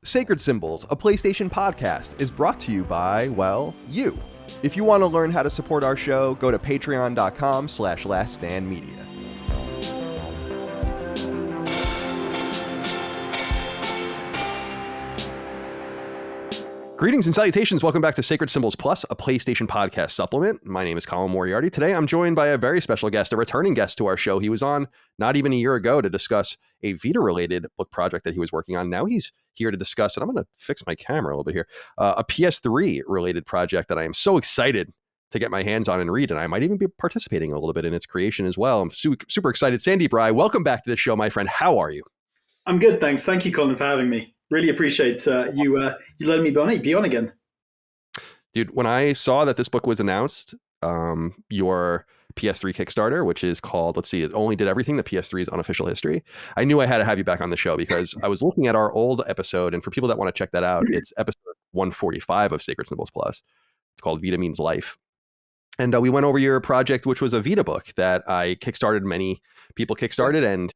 Sacred Symbols, a PlayStation podcast, is brought to you by, well, you. If you want to learn how to support our show, go to patreon.com/laststandmedia. Greetings and salutations. Welcome back to Sacred Symbols Plus, a PlayStation podcast supplement. My name is Colin Moriarty. Today I'm joined by a very special guest, a returning guest to our show. He was on not even a year ago to discuss a Vita-related book project that he was working on. Now he's here to discuss, and I'm going to fix my camera a little bit here, a PS3-related project that I am so excited to get my hands on and read, and I might even be participating a little bit in its creation as well. I'm super excited. Sandeep Rai, welcome back to the show, my friend. How are you? I'm good, thanks. Thank you, Colin, for having me. Really appreciate you letting me be on again. Dude, when I saw that this book was announced, your PS3 Kickstarter, which is called, let's see, it only did everything, the PS3's unofficial history. I knew I had to have you back on the show because I was looking at our old episode, and for people that want to check that out, it's episode 145 of Sacred Symbols Plus. It's called Vita Means Life. And we went over your project, which was a Vita book that I kickstarted. Many people kickstarted, and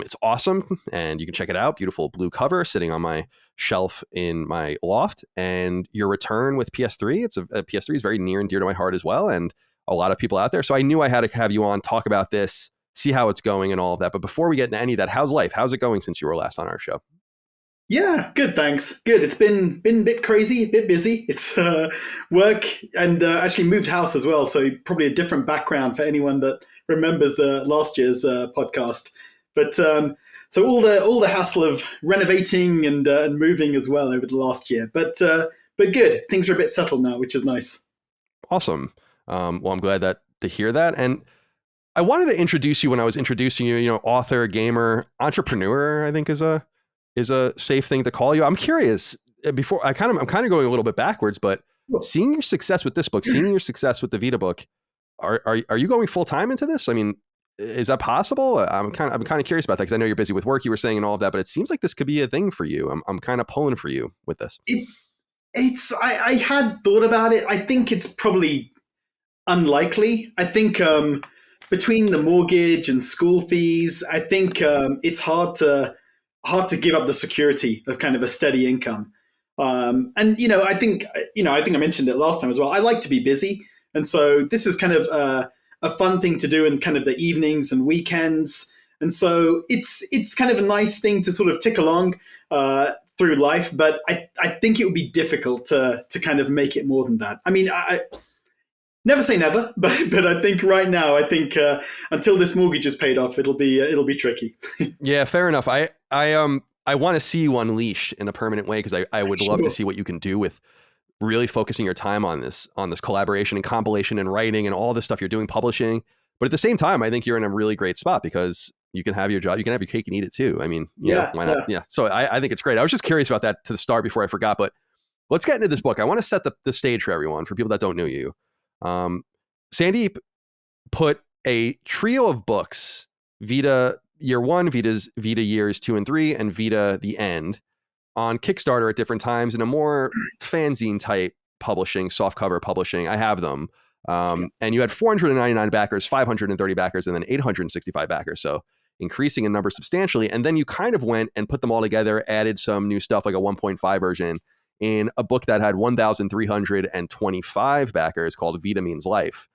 it's awesome, and you can check it out. Beautiful blue cover sitting on my shelf in my loft. And your return with PS3, a PS3 is very near and dear to my heart as well, and a lot of people out there. So I knew I had to have you on, talk about this, see how it's going and all of that. But before we get into any of that, how's life? How's it going since you were last on our show? Yeah, good, thanks. Good. It's been a bit crazy, a bit busy. It's work and actually moved house as well. So probably a different background for anyone that remembers the last year's podcast. But so all the hassle of renovating and moving as well over the last year. But good. Things are a bit settled now, which is nice. Awesome. Well, I'm glad to hear that. And I wanted to introduce you when I was introducing you, author, gamer, entrepreneur, I think is a safe thing to call you. I'm curious, before I'm kind of going a little bit backwards, but seeing your success with this book, seeing your success with the Vita book, are you going full time into this? I mean, is that possible? I'm kind of curious about that because I know you're busy with work, you were saying, and all of that, but it seems like this could be a thing for you. I'm kind of pulling for you with this. I had thought about it. I think it's probably unlikely. I think between the mortgage and school fees, I think it's hard to give up the security of kind of a steady income. And I think I mentioned it last time as well. I like to be busy, and so this is kind of a fun thing to do in kind of the evenings and weekends. And so it's kind of a nice thing to sort of tick along through life. But I think it would be difficult to kind of make it more than that. I mean, I never say never, but I think right now, until this mortgage is paid off, it'll be tricky. Yeah, fair enough. I want to see you unleashed in a permanent way because I would love to see what you can do with really focusing your time on this collaboration and compilation and writing and all this stuff you're doing, publishing. But at the same time, I think you're in a really great spot because you can have your job, you can have your cake and eat it too. I mean, why not? Yeah. So I think it's great. I was just curious about that to the start before I forgot, but let's get into this book. I want to set the stage for everyone, for people that don't know you. Sandeep put a trio of books, Vita Year 1, Vita Years 2 and 3, and Vita The End, on Kickstarter at different times in a more fanzine type publishing, softcover publishing. I have them. And you had 499 backers, 530 backers, and then 865 backers. So increasing in number substantially. And then you kind of went and put them all together, added some new stuff like a 1.5 version in a book that had 1,325 backers called Vita Means Life.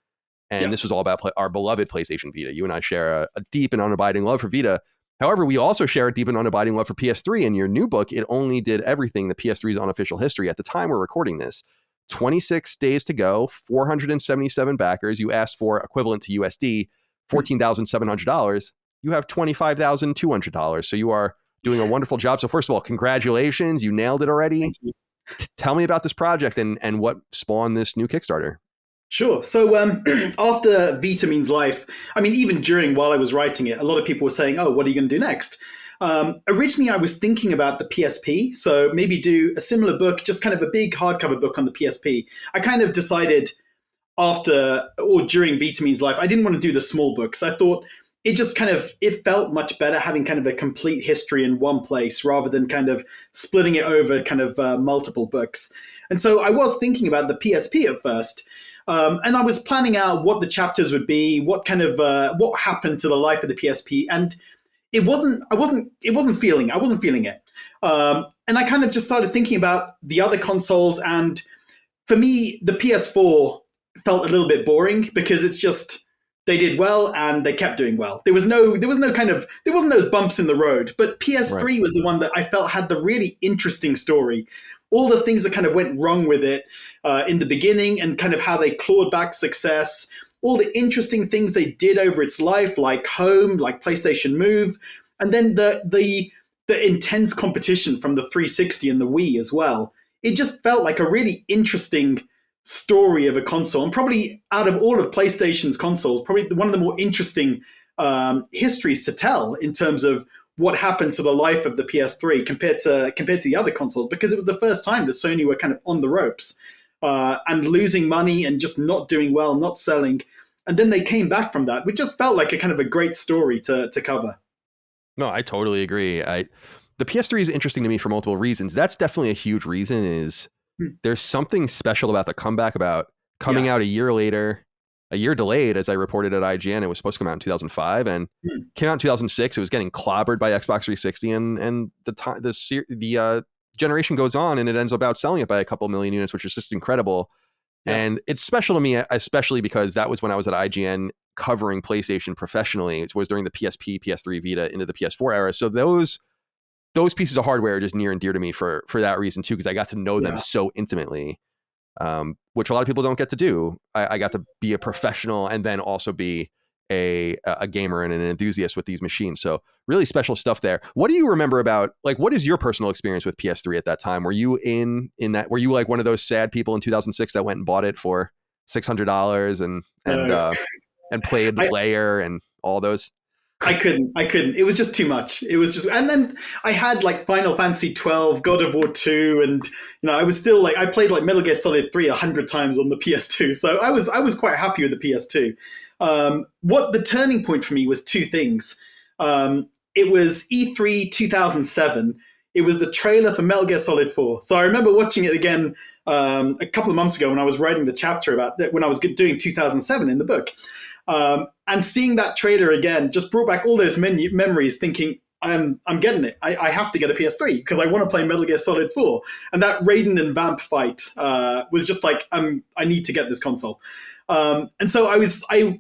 And this was all about our beloved PlayStation Vita. You and I share a deep and unabiding love for Vita. However, we also share a deep and unabiding love for PS3. In your new book, it only did everything, the PS3's unofficial history. At the time we're recording this, 26 days to go, 477 backers. You asked for equivalent to USD, $14,700. You have $25,200. So you are doing a wonderful job. So first of all, congratulations. You nailed it already. Thank you. Tell me about this project and what spawned this new Kickstarter. Sure. So after Vita Means Life, I mean, even while I was writing it, a lot of people were saying, oh, what are you going to do next? Originally, I was thinking about the PSP. So maybe do a similar book, just kind of a big hardcover book on the PSP. I kind of decided during Vita Means Life, I didn't want to do the small books. I thought it felt much better having kind of a complete history in one place rather than kind of splitting it over kind of multiple books. And so I was thinking about the PSP at first. And I was planning out what the chapters would be, what happened to the life of the PSP, and I wasn't feeling it. and I kind of just started thinking about the other consoles, and for me, the PS4 felt a little bit boring because it's just they did well and they kept doing well. There wasn't those bumps in the road. But PS3 was the one that I felt had the really interesting story. All the things that kind of went wrong with it in the beginning, and kind of how they clawed back success. All the interesting things they did over its life, like Home, like PlayStation Move, and then the intense competition from the 360 and the Wii as well. It just felt like a really interesting story of a console, and probably out of all of PlayStation's consoles, probably one of the more interesting histories to tell in terms of what happened to the life of the PS3 compared to the other consoles, because it was the first time that Sony were kind of on the ropes and losing money and just not doing well, not selling, and then they came back from that, which just felt like a kind of a great story to cover. No, I totally agree. The PS3 is interesting to me for multiple reasons. That's definitely a huge reason. Is there's something special about the comeback, about coming out a year later, a year delayed, as I reported at IGN. It was supposed to come out in 2005 and came out in 2006. It was getting clobbered by Xbox 360, and the generation goes on and it ends up outselling it by a couple million units, which is just incredible. Yeah. And it's special to me, especially because that was when I was at IGN covering PlayStation professionally. It was during the PSP, PS3, Vita into the PS4 era. So those pieces of hardware are just near and dear to me for that reason too, because I got to know them so intimately, which a lot of people don't get to do. I got to be a professional and then also be a gamer and an enthusiast with these machines. So really special stuff there. What do you remember about, like, what is your personal experience with PS3 at that time? Were you in that? Were you like one of those sad people in 2006 that went and bought it for $600 and played the layer and all those? I couldn't. It was just too much. It was just, and then I had like Final Fantasy 12, God of War 2, and I was still like, I played like Metal Gear Solid 3 100 times on the PS2. So I was quite happy with the PS2. What the turning point for me was two things. It was E3 2007. It was the trailer for Metal Gear Solid 4. So I remember watching it again a couple of months ago when I was writing the chapter about that, when I was doing 2007 in the book. And seeing that trailer again just brought back all those memories, thinking, I'm getting it. I have to get a PS3 because I want to play Metal Gear Solid 4. And that Raiden and Vamp fight was just like, I need to get this console. And so I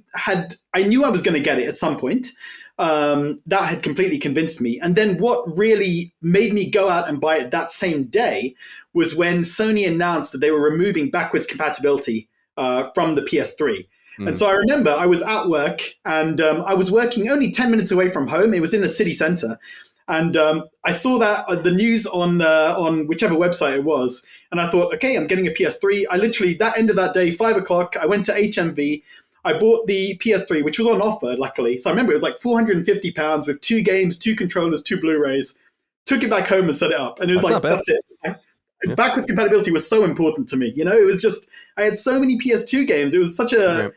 knew I was going to get it at some point. That had completely convinced me. And then what really made me go out and buy it that same day was when Sony announced that they were removing backwards compatibility from the PS3. And so I remember I was at work, and I was working only 10 minutes away from home. It was in a city center. And I saw that the news on whichever website it was. And I thought, okay, I'm getting a PS3. I literally, that end of that day, 5 o'clock, I went to HMV. I bought the PS3, which was on offer, luckily. So I remember it was like £450 with 2 games, 2 controllers, 2 Blu-rays. Took it back home and set it up. And it was that's it. Backwards compatibility was so important to me. It was just, I had so many PS2 games. It was such a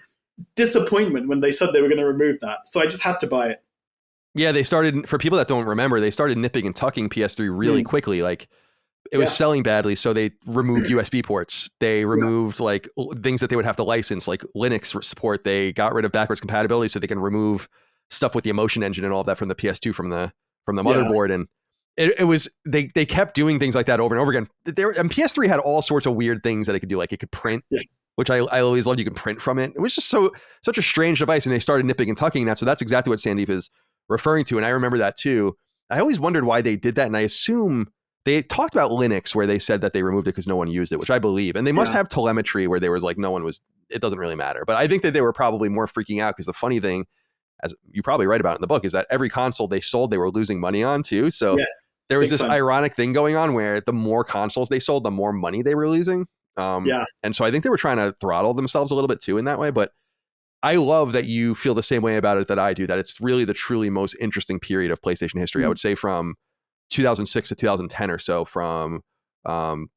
disappointment when they said they were going to remove that. So I just had to buy it. Yeah, they started, for people that don't remember, they started nipping and tucking PS3 really quickly. Like, it was selling badly, so they removed USB ports. They removed like things that they would have to license, like Linux support. They got rid of backwards compatibility so they can remove stuff with the Emotion Engine and all of that from the PS2 from the motherboard. And it was they kept doing things like that over and over again. And PS3 had all sorts of weird things that it could do, like it could print. Which I always loved. You can print from it. It was just such a strange device, and they started nipping and tucking that. So that's exactly what Sandeep is referring to, and I remember that too. I always wondered why they did that, and I assume they talked about Linux, where they said that they removed it because no one used it, which I believe, and they must have telemetry where there was like it doesn't really matter. But I think that they were probably more freaking out because the funny thing, as you probably write about in the book, is that every console they sold, they were losing money on too. So there was this ironic thing going on where the more consoles they sold, the more money they were losing. And so I think they were trying to throttle themselves a little bit too in that way. But I love that you feel the same way about it that I do, that it's really the truly most interesting period of PlayStation history. I would say from 2006 to 2010 or so, from E3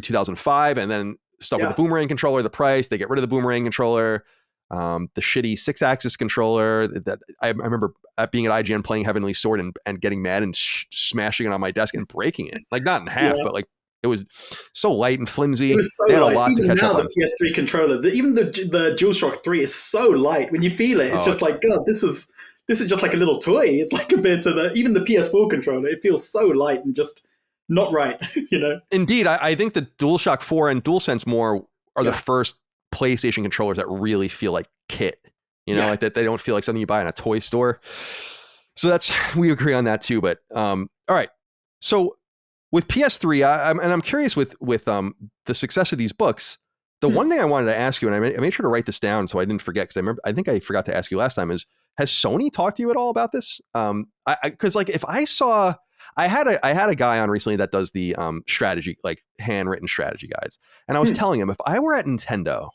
2005, and then stuff with the boomerang controller, the price, they get rid of the boomerang controller, the shitty 6-axis controller that I remember being at IGN playing Heavenly Sword and getting mad and smashing it on my desk and breaking it, like not in half, but like it was so light and flimsy. It was so they had light. a lot even to catch now, up on. the PS3 controller, even the DualShock 3 is so light. When you feel it, it's just like, God, this is this is just like a little toy. It's like compared to even the PS4 controller, it feels so light and just not right, you know? Indeed, I think the DualShock 4 and DualSense more are the Yeah. first PlayStation controllers that really feel like kit, like that they don't feel like something you buy in a toy store. So we agree on that too. But all right. So with PS3, I'm curious with the success of these books. The one thing I wanted to ask you, and I made sure to write this down so I didn't forget, because I think I forgot to ask you last time, is has Sony talked to you at all about this? Because like if I saw, I had a guy on recently that does the strategy, like handwritten strategy guides, and I was telling him, if I were at Nintendo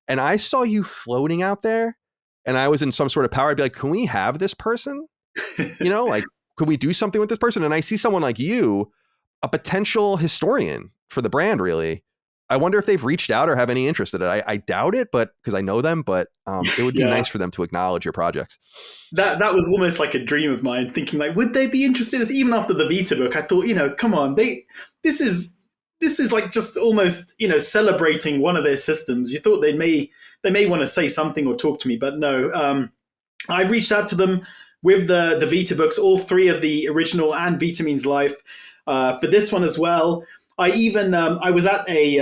and I saw you floating out there and I was in some sort of power, I'd be like, can we have this person? Like, could we do something with this person? And I see someone like you, a potential historian for the brand, really. I wonder if they've reached out or have any interest in it. I doubt it, but because I know them, but it would be nice for them to acknowledge your projects. That was almost like a dream of mine, thinking like, would they be interested? Even after the Vita book, I thought, come on, this is like just almost, celebrating one of their systems. You thought they may want to say something or talk to me, but no. I reached out to them with the Vita books, all three of the original and Vita Means Life, for this one as well. I even I was at a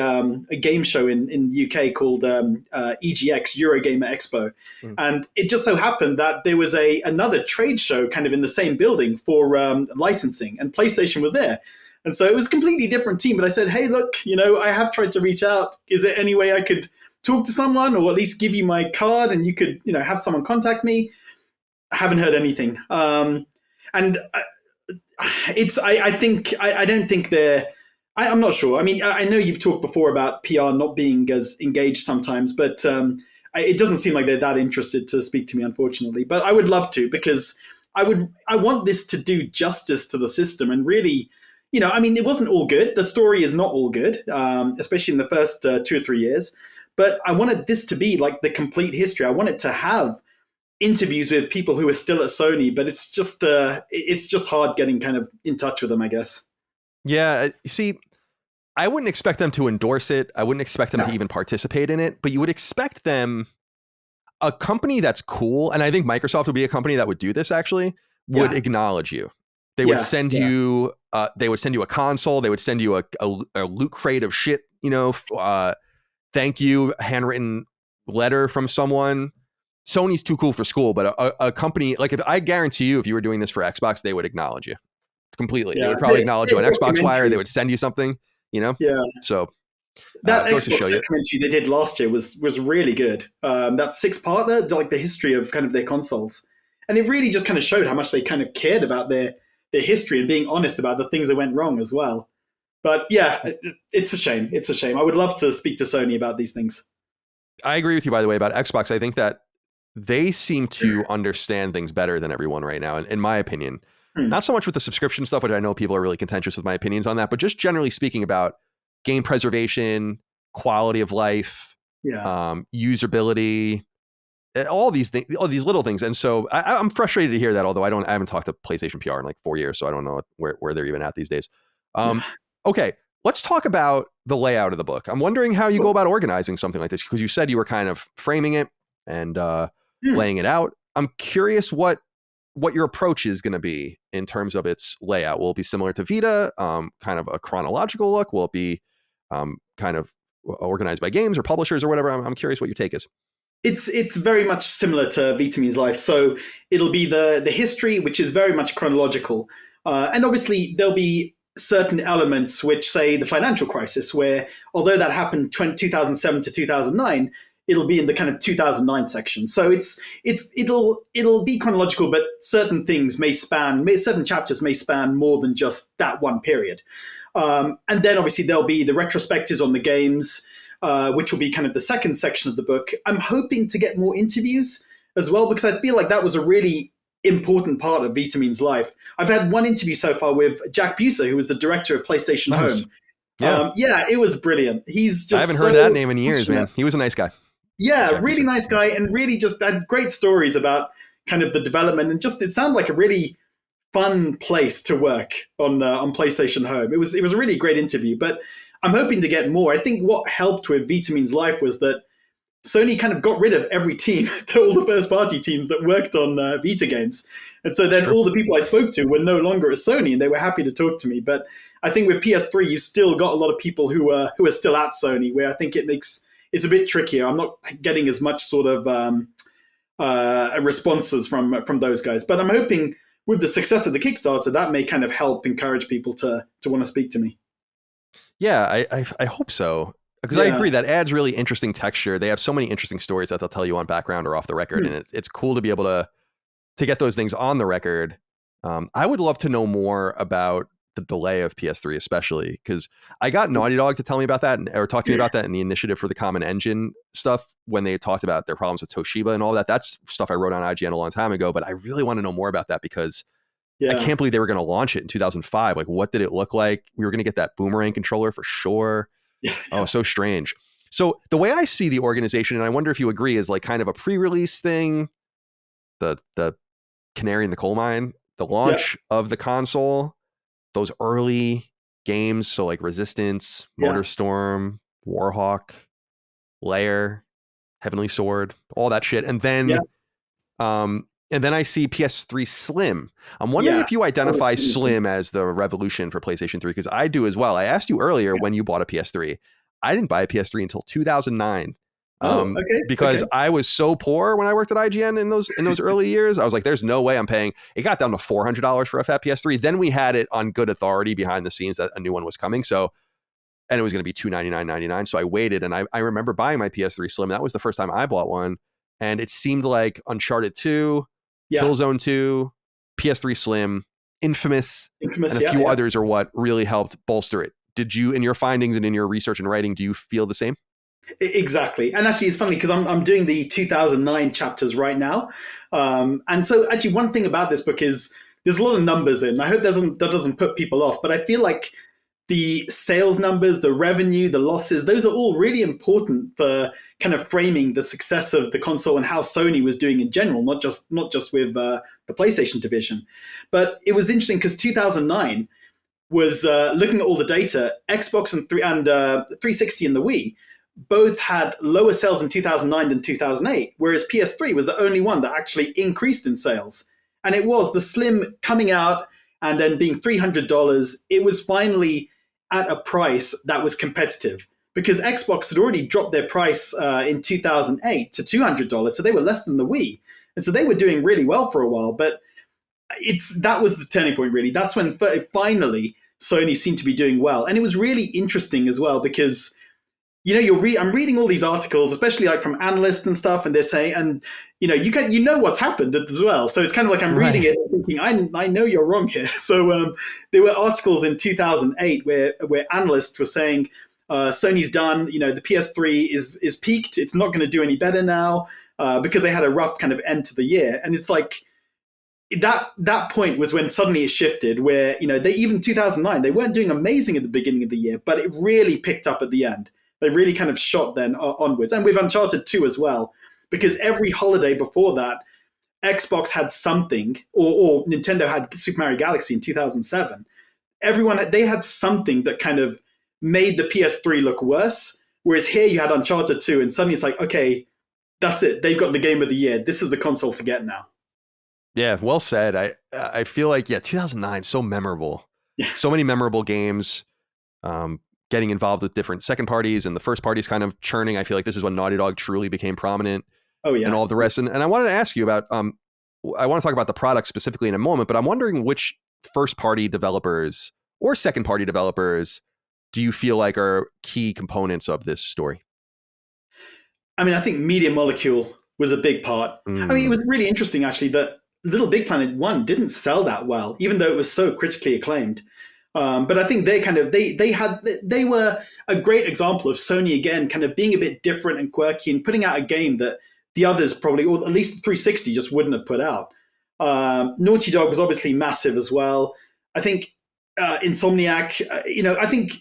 game show in UK called EGX, Eurogamer Expo, and it just so happened that there was another trade show kind of in the same building for licensing, and PlayStation was there. And so it was a completely different team. But I said, hey, look, I have tried to reach out. Is there any way I could talk to someone, or at least give you my card and you could have someone contact me? I haven't heard anything. And I don't think they're. I'm not sure. I mean, I know you've talked before about PR not being as engaged sometimes, but it doesn't seem like they're that interested to speak to me, unfortunately. But I would love to, because I want this to do justice to the system and really, I mean, it wasn't all good. The story is not all good, especially in the first 2 or 3 years. But I wanted this to be like the complete history. I wanted to have interviews with people who are still at Sony, but it's just hard getting kind of in touch with them, I guess. Yeah, you see, I wouldn't expect them to endorse it. I wouldn't expect them to even participate in it, but you would expect them, a company that's cool, and I think Microsoft would be a company that would do this actually, would acknowledge you. They would send you a console, they would send you a loot crate of shit, thank you, handwritten letter from someone. Sony's too cool for school, but a company, like I guarantee you, if you were doing this for Xbox, they would acknowledge you completely. They would probably acknowledge you on Xbox Wire. They would send you something, Yeah. So that Xbox documentary they did last year was really good. That 6-parter, like the history of kind of their consoles, and it really just kind of showed how much they kind of cared about their history and being honest about the things that went wrong as well. But yeah, it's a shame. It's a shame. I would love to speak to Sony about these things. I agree with you, by the way, about Xbox. I think that they seem to understand things better than everyone right now, in my opinion. Not so much with the subscription stuff, which I know people are really contentious with my opinions on that, but just generally speaking about game preservation, quality of life, usability, all these things, all these little things. And so I'm frustrated to hear that, although I haven't talked to PlayStation PR in like 4 years, so I don't know where they're even at these days. Okay, let's talk about the layout of the book. I'm wondering how you go about organizing something like this, because you said you were kind of framing it and laying it out. I'm curious what your approach is going to be in terms of its layout. Will it be similar to Vita, kind of a chronological look? Will it be kind of organized by games or publishers or whatever? I'm curious what your take is. It's very much similar to Vita Means Life. So it'll be the history, which is very much chronological. And obviously there'll be certain elements which, say, the financial crisis, where although that happened 2007 to 2009, it'll be in the kind of 2009 section. So it'll be chronological, but certain things certain chapters may span more than just that one period. And then obviously there'll be the retrospectives on the games, which will be kind of the second section of the book. I'm hoping to get more interviews as well, because I feel like that was a really important part of Vita Means Life. I've had one interview so far with Jack Buser, who was the director of PlayStation Home. Yeah, it was brilliant. He's just I haven't heard that name in years, man. He was a nice guy. Yeah, Jack really Buser. Nice guy, and really just had great stories about kind of the development, and just it sounded like a really fun place to work on PlayStation Home. It was a really great interview, but I'm hoping to get more. I think what helped with Vita Means Life was that Sony kind of got rid of every team, all the first party teams that worked on Vita games. And so then all the people I spoke to were no longer at Sony, and they were happy to talk to me. But I think with PS3, you've still got a lot of people who are still at Sony, where I think it's a bit trickier. I'm not getting as much sort of responses from those guys. But I'm hoping with the success of the Kickstarter, that may kind of help encourage people to want to speak to me. Yeah, I hope so. Because I agree, that adds really interesting texture. They have so many interesting stories that they'll tell you on background or off the record. And it's cool to be able to get those things on the record. I would love to know more about the delay of PS3, especially because I got Naughty Dog to tell me about that or talk to me about that in the initiative for the Common Engine stuff when they talked about their problems with Toshiba and all that. That's stuff I wrote on IGN a long time ago, but I really want to know more about that because I can't believe they were going to launch it in 2005. Like, what did it look like? We were going to get that Boomerang controller for sure. Oh, so strange. So the way I see the organization, and I wonder if you agree, is like kind of a pre-release thing, the canary in the coal mine, the launch of the console, those early games, so like Resistance, Motorstorm, Warhawk, Lair, Heavenly Sword, all that shit. And then I see PS3 Slim. I'm wondering if you identify Slim as the revolution for PlayStation 3, because I do as well. I asked you earlier when you bought a PS3. I didn't buy a PS3 until 2009. Because I was so poor when I worked at IGN in those early years. I was like, there's no way I'm paying. It got down to $400 for a fat PS3. Then we had it on good authority behind the scenes that a new one was coming. So, and it was going to be $299.99. So I waited, and I remember buying my PS3 Slim. That was the first time I bought one. And it seemed like Uncharted 2, Killzone 2, PS3 Slim, Infamous and a few others are what really helped bolster it. Did you, in your findings and in your research and writing, do you feel the same? Exactly. And actually, it's funny because I'm doing the 2009 chapters right now. And so actually one thing about this book is there's a lot of numbers in. I hope that doesn't put people off, but I feel like the sales numbers, the revenue, the losses, those are all really important for kind of framing the success of the console and how Sony was doing in general, not just with the PlayStation division. But it was interesting because 2009 was looking at all the data, Xbox and 360 and the Wii both had lower sales in 2009 than 2008, whereas PS3 was the only one that actually increased in sales. And it was the Slim coming out and then being $300. It was finally at a price that was competitive because Xbox had already dropped their price in 2008 to $200. So they were less than the Wii. And so they were doing really well for a while. But that was the turning point, really. That's when finally Sony seemed to be doing well. And it was really interesting as well because I'm reading all these articles, especially like from analysts and stuff, and they're saying, and you know what's happened as well. So it's kind of like I'm reading it and thinking, I know you're wrong here. So there were articles in 2008 where analysts were saying Sony's done. The PS3 is peaked. It's not going to do any better now because they had a rough kind of end to the year. And it's like that point was when suddenly it shifted, where they even 2009 they weren't doing amazing at the beginning of the year, but it really picked up at the end. They really kind of shot then onwards. And with Uncharted 2 as well, because every holiday before that, Xbox had something, or Nintendo had Super Mario Galaxy in 2007. They had something that kind of made the PS3 look worse. Whereas here you had Uncharted 2, and suddenly it's like, okay, that's it. They've got the game of the year. This is the console to get now. Yeah, well said. I feel like, 2009, so memorable. Yeah. So many memorable games. Getting involved with different second parties and the first parties kind of churning. I feel like this is when Naughty Dog truly became prominent. Oh yeah, and all of the rest. And I wanted to ask you about. I want to talk about the product specifically in a moment, but I'm wondering which first party developers or second party developers do you feel like are key components of this story? I mean, I think Media Molecule was a big part. I mean, it was really interesting actually that Little Big Planet 1 didn't sell that well, even though it was so critically acclaimed. But I think they were a great example of Sony again, kind of being a bit different and quirky and putting out a game that the others probably, or at least 360, just wouldn't have put out. Naughty Dog was obviously massive as well. I think Insomniac, I think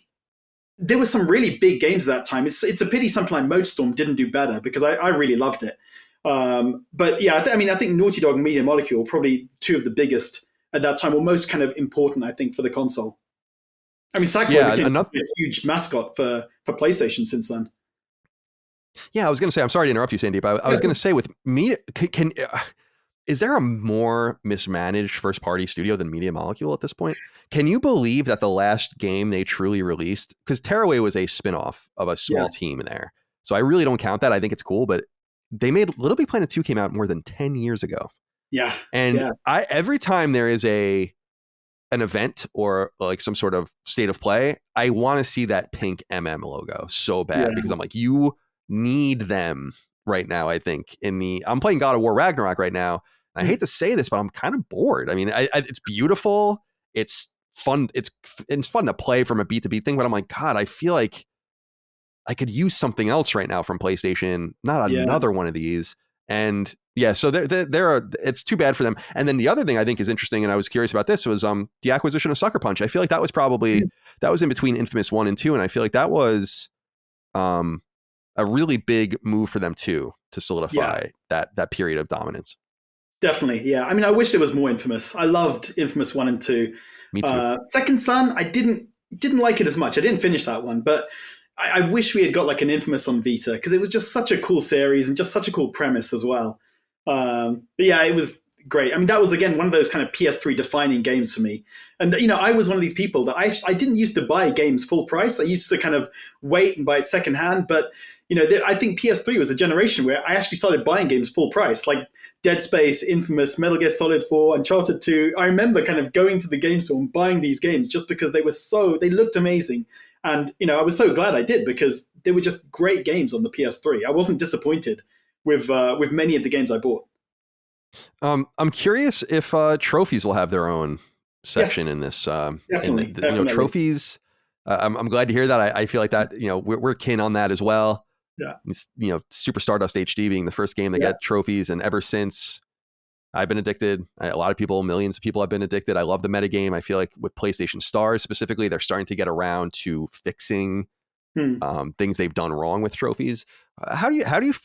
there were some really big games at that time. It's a pity something like Motorstorm didn't do better because I really loved it. But yeah, I think Naughty Dog and Media Molecule were probably two of the biggest at that time, or most kind of important, I think, for the console. I mean, Sackboy became a huge mascot for PlayStation since then. Yeah, I was going to say, I'm sorry to interrupt you, Sandeep. I was going to say with me, is there a more mismanaged first party studio than Media Molecule at this point? Can you believe that the last game they truly released, because Tearaway was a spinoff of a small team in there. So I really don't count that. I think it's cool, but they made Little Big Planet 2 came out more than 10 years ago. Yeah. And every time there is an event or like some sort of state of play, I want to see that pink logo so bad because I'm like, you need them right now. I think I'm playing God of War Ragnarok right now. I hate to say this, but I'm kind of bored. I mean, it's beautiful. It's fun. It's fun to play from a beat to beat thing, but I'm like, God, I feel like I could use something else right now from PlayStation, not another one of these. And yeah, so it's too bad for them. And then the other thing I think is interesting, and I was curious about this, was the acquisition of Sucker Punch. I feel like that was probably that was in between Infamous 1 and 2, and I feel like that was a really big move for them too to solidify that period of dominance. Definitely, yeah. I mean, I wish there was more Infamous. I loved Infamous 1 and 2. Me too. Second Son, I didn't like it as much. I didn't finish that one, but I wish we had got like an Infamous on Vita because it was just such a cool series and just such a cool premise as well. But yeah, it was great. I mean, that was, again, one of those kind of PS3 defining games for me. And, I was one of these people that I didn't used to buy games full price. I used to kind of wait and buy it secondhand. But, I think PS3 was a generation where I actually started buying games full price, like Dead Space, Infamous, Metal Gear Solid 4, Uncharted 2. I remember kind of going to the game store and buying these games just because they looked amazing. And, I was so glad I did because they were just great games on the PS3. I wasn't disappointed with many of the games I bought. I'm curious if trophies will have their own section in this. Definitely. Trophies. I'm glad to hear that. I feel like that. We're kin on that as well. Yeah. It's, Super Stardust HD being the first game that got trophies, and ever since I've been addicted. A lot of people, millions of people have been addicted. I love the metagame. I feel like with PlayStation Stars specifically, they're starting to get around to fixing things they've done wrong with trophies. Do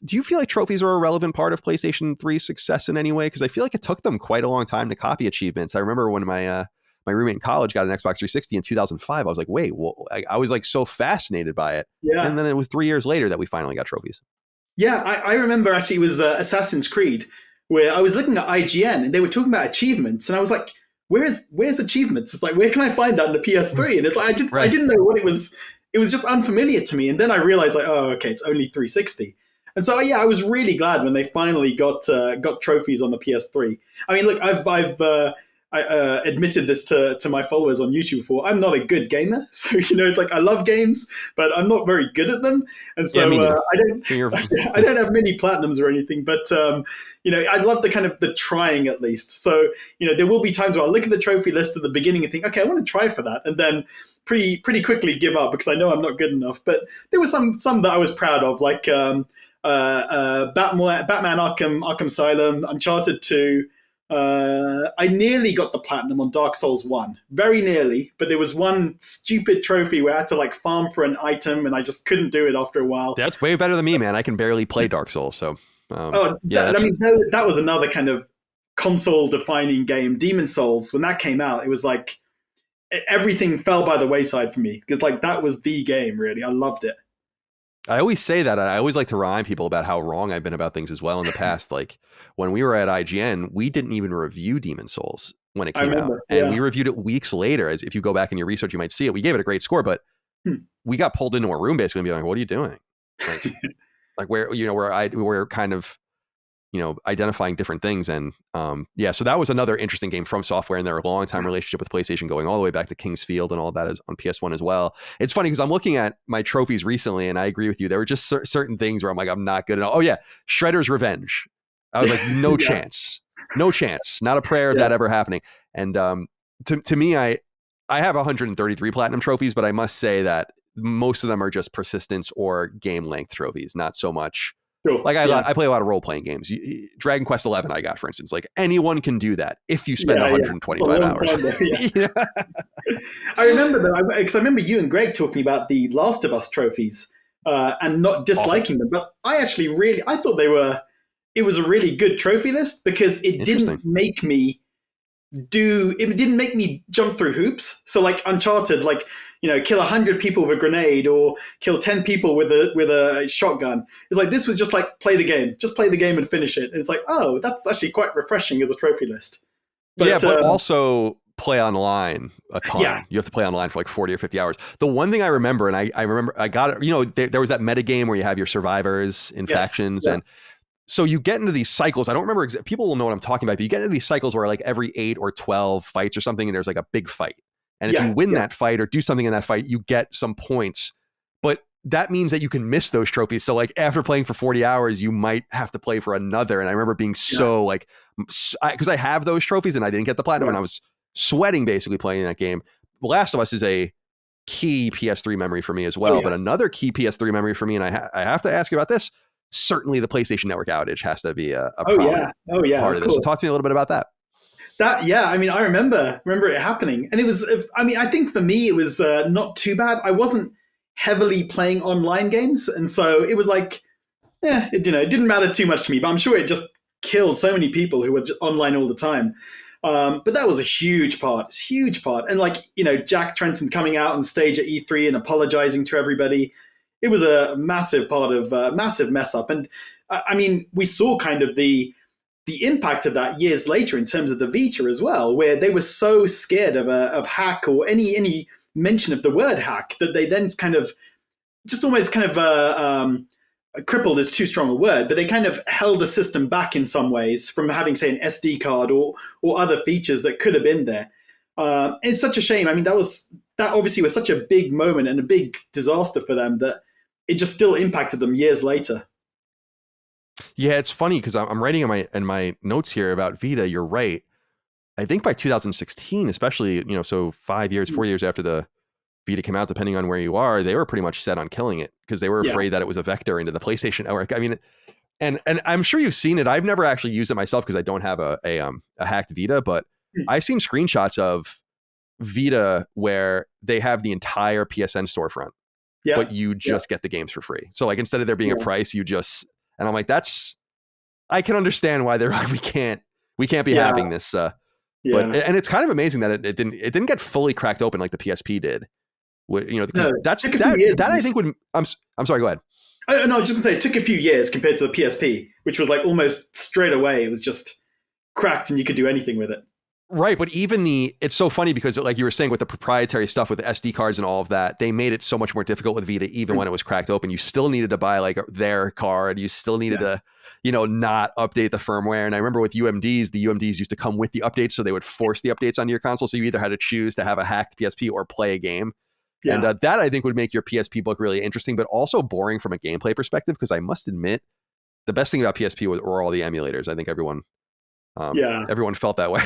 you feel like trophies are a relevant part of PlayStation 3's success in any way? Because I feel like it took them quite a long time to copy achievements. I remember when my roommate in college got an Xbox 360 in 2005. I was like, wait, well, I was like so fascinated by it. Yeah. And then it was 3 years later that we finally got trophies. Yeah, I remember actually it was Assassin's Creed, where I was looking at IGN and they were talking about achievements, and I was like, where's achievements? It's like, where can I find that in the PS3? And it's like I didn't know what it was. It was just unfamiliar to me. And then I realized, like, oh, okay, it's only 360. And so, yeah, I was really glad when they finally got trophies on the PS3. I mean, look, I've admitted this to my followers on YouTube before. I'm not a good gamer. So, it's like I love games, but I'm not very good at them. And so I don't have many platinums or anything, but, I love the kind of the trying at least. So, there will be times where I look at the trophy list at the beginning and think, okay, I want to try for that. And then pretty quickly give up because I know I'm not good enough. But there were some that I was proud of, like Batman Arkham Asylum, Uncharted 2. I nearly got the platinum on Dark Souls 1. Very nearly, but there was one stupid trophy where I had to like farm for an item and I just couldn't do it after a while. That's way better than me, man. I can barely play Dark Souls, so that was another kind of console-defining game. Demon Souls, when that came out, it was like everything fell by the wayside for me because like that was the game, really. I loved it. I always say that. I always like to remind people about how wrong I've been about things as well in the past. Like when we were at IGN, we didn't even review Demon Souls when it came out. And we reviewed it weeks later. As if you go back in your research, you might see it. We gave it a great score, but we got pulled into a room basically and be like, what are you doing? Like where we're kind of, identifying different things. And so that was another interesting game from Software and their long-time relationship with PlayStation going all the way back to King's Field and all that is on PS1 as well. It's funny because I'm looking at my trophies recently and I agree with you. There were just certain things where I'm like, I'm not good enough. Oh yeah, Shredder's Revenge. I was like, no chance, not a prayer of that ever happening. And to me, I have 133 platinum trophies, but I must say that most of them are just persistence or game length trophies, not so much. Sure. Like I play a lot of role-playing games. Dragon Quest 11 I got, for instance. Like anyone can do and spend 125 hours. I remember though, because I remember you and Greg talking about the Last of Us trophies and not disliking them. But I actually I thought it was a really good trophy list because it didn't make me it didn't make me jump through hoops. So like Uncharted, like, kill 100 people with a grenade or kill 10 people with a shotgun. It's like, this was just like, play the game and finish it. And it's like, oh, that's actually quite refreshing as a trophy list. But also play online a ton. Yeah. You have to play online for like 40 or 50 hours. The one thing I remember, and I remember I got it, there was that meta game where you have your survivors in factions. Yeah. And so you get into these cycles. I don't remember, people will know what I'm talking about, but you get into these cycles where like every 8 or 12 fights or something, and there's like a big fight. And if you win that fight or do something in that fight, you get some points. But that means that you can miss those trophies. So like after playing for 40 hours, you might have to play for another. And I remember being so like, because I have those trophies and I didn't get the platinum and I was sweating basically playing that game. The Last of Us is a key PS3 memory for me as well. But another key PS3 memory for me, and I have to ask you about this, certainly the PlayStation Network outage has to be a prominent part of this. So talk to me a little bit about that. I mean, I remember it happening. And it was, I mean, I think for me, it was not too bad. I wasn't heavily playing online games. And so it was like, it didn't matter too much to me, but I'm sure it just killed so many people who were online all the time. But that was a huge part. It's a huge part. And like, Jack Trenton coming out on stage at E3 and apologizing to everybody. It was a massive part of massive mess up. And I mean, we saw kind of the impact of that years later in terms of the Vita as well, where they were so scared of hack or any mention of the word hack that they then kind of just almost kind of crippled is too strong a word, but they kind of held the system back in some ways from having, say, an SD card or other features that could have been there. It's such a shame. I mean, that obviously was such a big moment and a big disaster for them that it just still impacted them years later. Yeah, it's funny because I'm writing in my notes here about Vita. You're right. I think by 2016, especially, so 4 years after the Vita came out, depending on where you are, they were pretty much set on killing it because they were afraid that it was a vector into the PlayStation Network. I mean, and I'm sure you've seen it. I've never actually used it myself because I don't have a hacked Vita, but I've seen screenshots of Vita where they have the entire PSN storefront, but you just get the games for free. So like instead of there being a price, you just, and I'm like, I can understand why they're like, we can't be having this. But and it's kind of amazing that it didn't get fully cracked open like the PSP did. Because that I think would. I'm sorry. Go ahead. No, I was just gonna say it took a few years compared to the PSP, which was like almost straight away. It was just cracked and you could do anything with it. Right, but even it's so funny because like you were saying with the proprietary stuff with the SD cards and all of that, they made it so much more difficult with Vita. Even when it was cracked open, you still needed to buy like their card. You still needed to, not update the firmware. And I remember with UMDs, the UMDs used to come with the updates, so they would force the updates onto your console. So you either had to choose to have a hacked PSP or play a game. Yeah. And that I think would make your PSP book really interesting, but also boring from a gameplay perspective. Because I must admit, the best thing about PSP were all the emulators. I think everyone felt that way.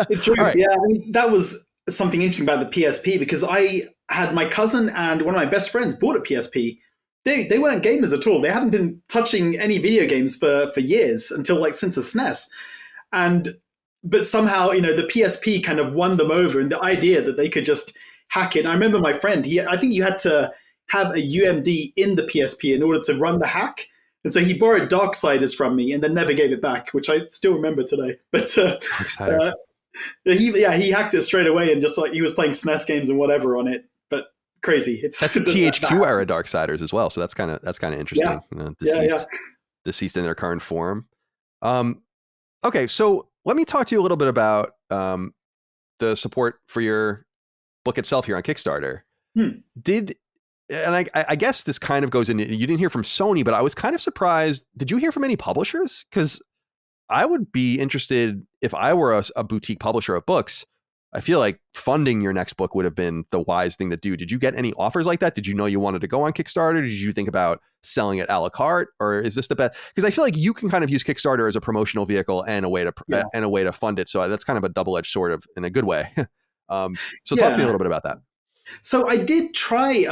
It's true. Right. Yeah, I mean, that was something interesting about the PSP because I had my cousin and one of my best friends bought a PSP. They weren't gamers at all. They hadn't been touching any video games for years until like since the SNES. But somehow, the PSP kind of won them over, and the idea that they could just hack it. And I remember my friend, I think you had to have a UMD in the PSP in order to run the hack. And so he borrowed Darksiders from me and then never gave it back, which I still remember today. But he hacked it straight away and just like he was playing SNES games and whatever on it. But crazy. That's THQ era Darksiders as well. So that's kind of interesting. Deceased in their current form. Okay, so let me talk to you a little bit about the support for your book itself here on Kickstarter. And I guess this kind of goes in, you didn't hear from Sony, but I was kind of surprised. Did you hear from any publishers? Because I would be interested if I were a boutique publisher of books. I feel like funding your next book would have been the wise thing to do. Did you get any offers like that? Did you know you wanted to go on Kickstarter? Did you think about selling it a la carte? Or is this the best? Because I feel like you can kind of use Kickstarter as a promotional vehicle and a way to fund it. So that's kind of a double-edged sword in a good way. So talk to me a little bit about that. So I did try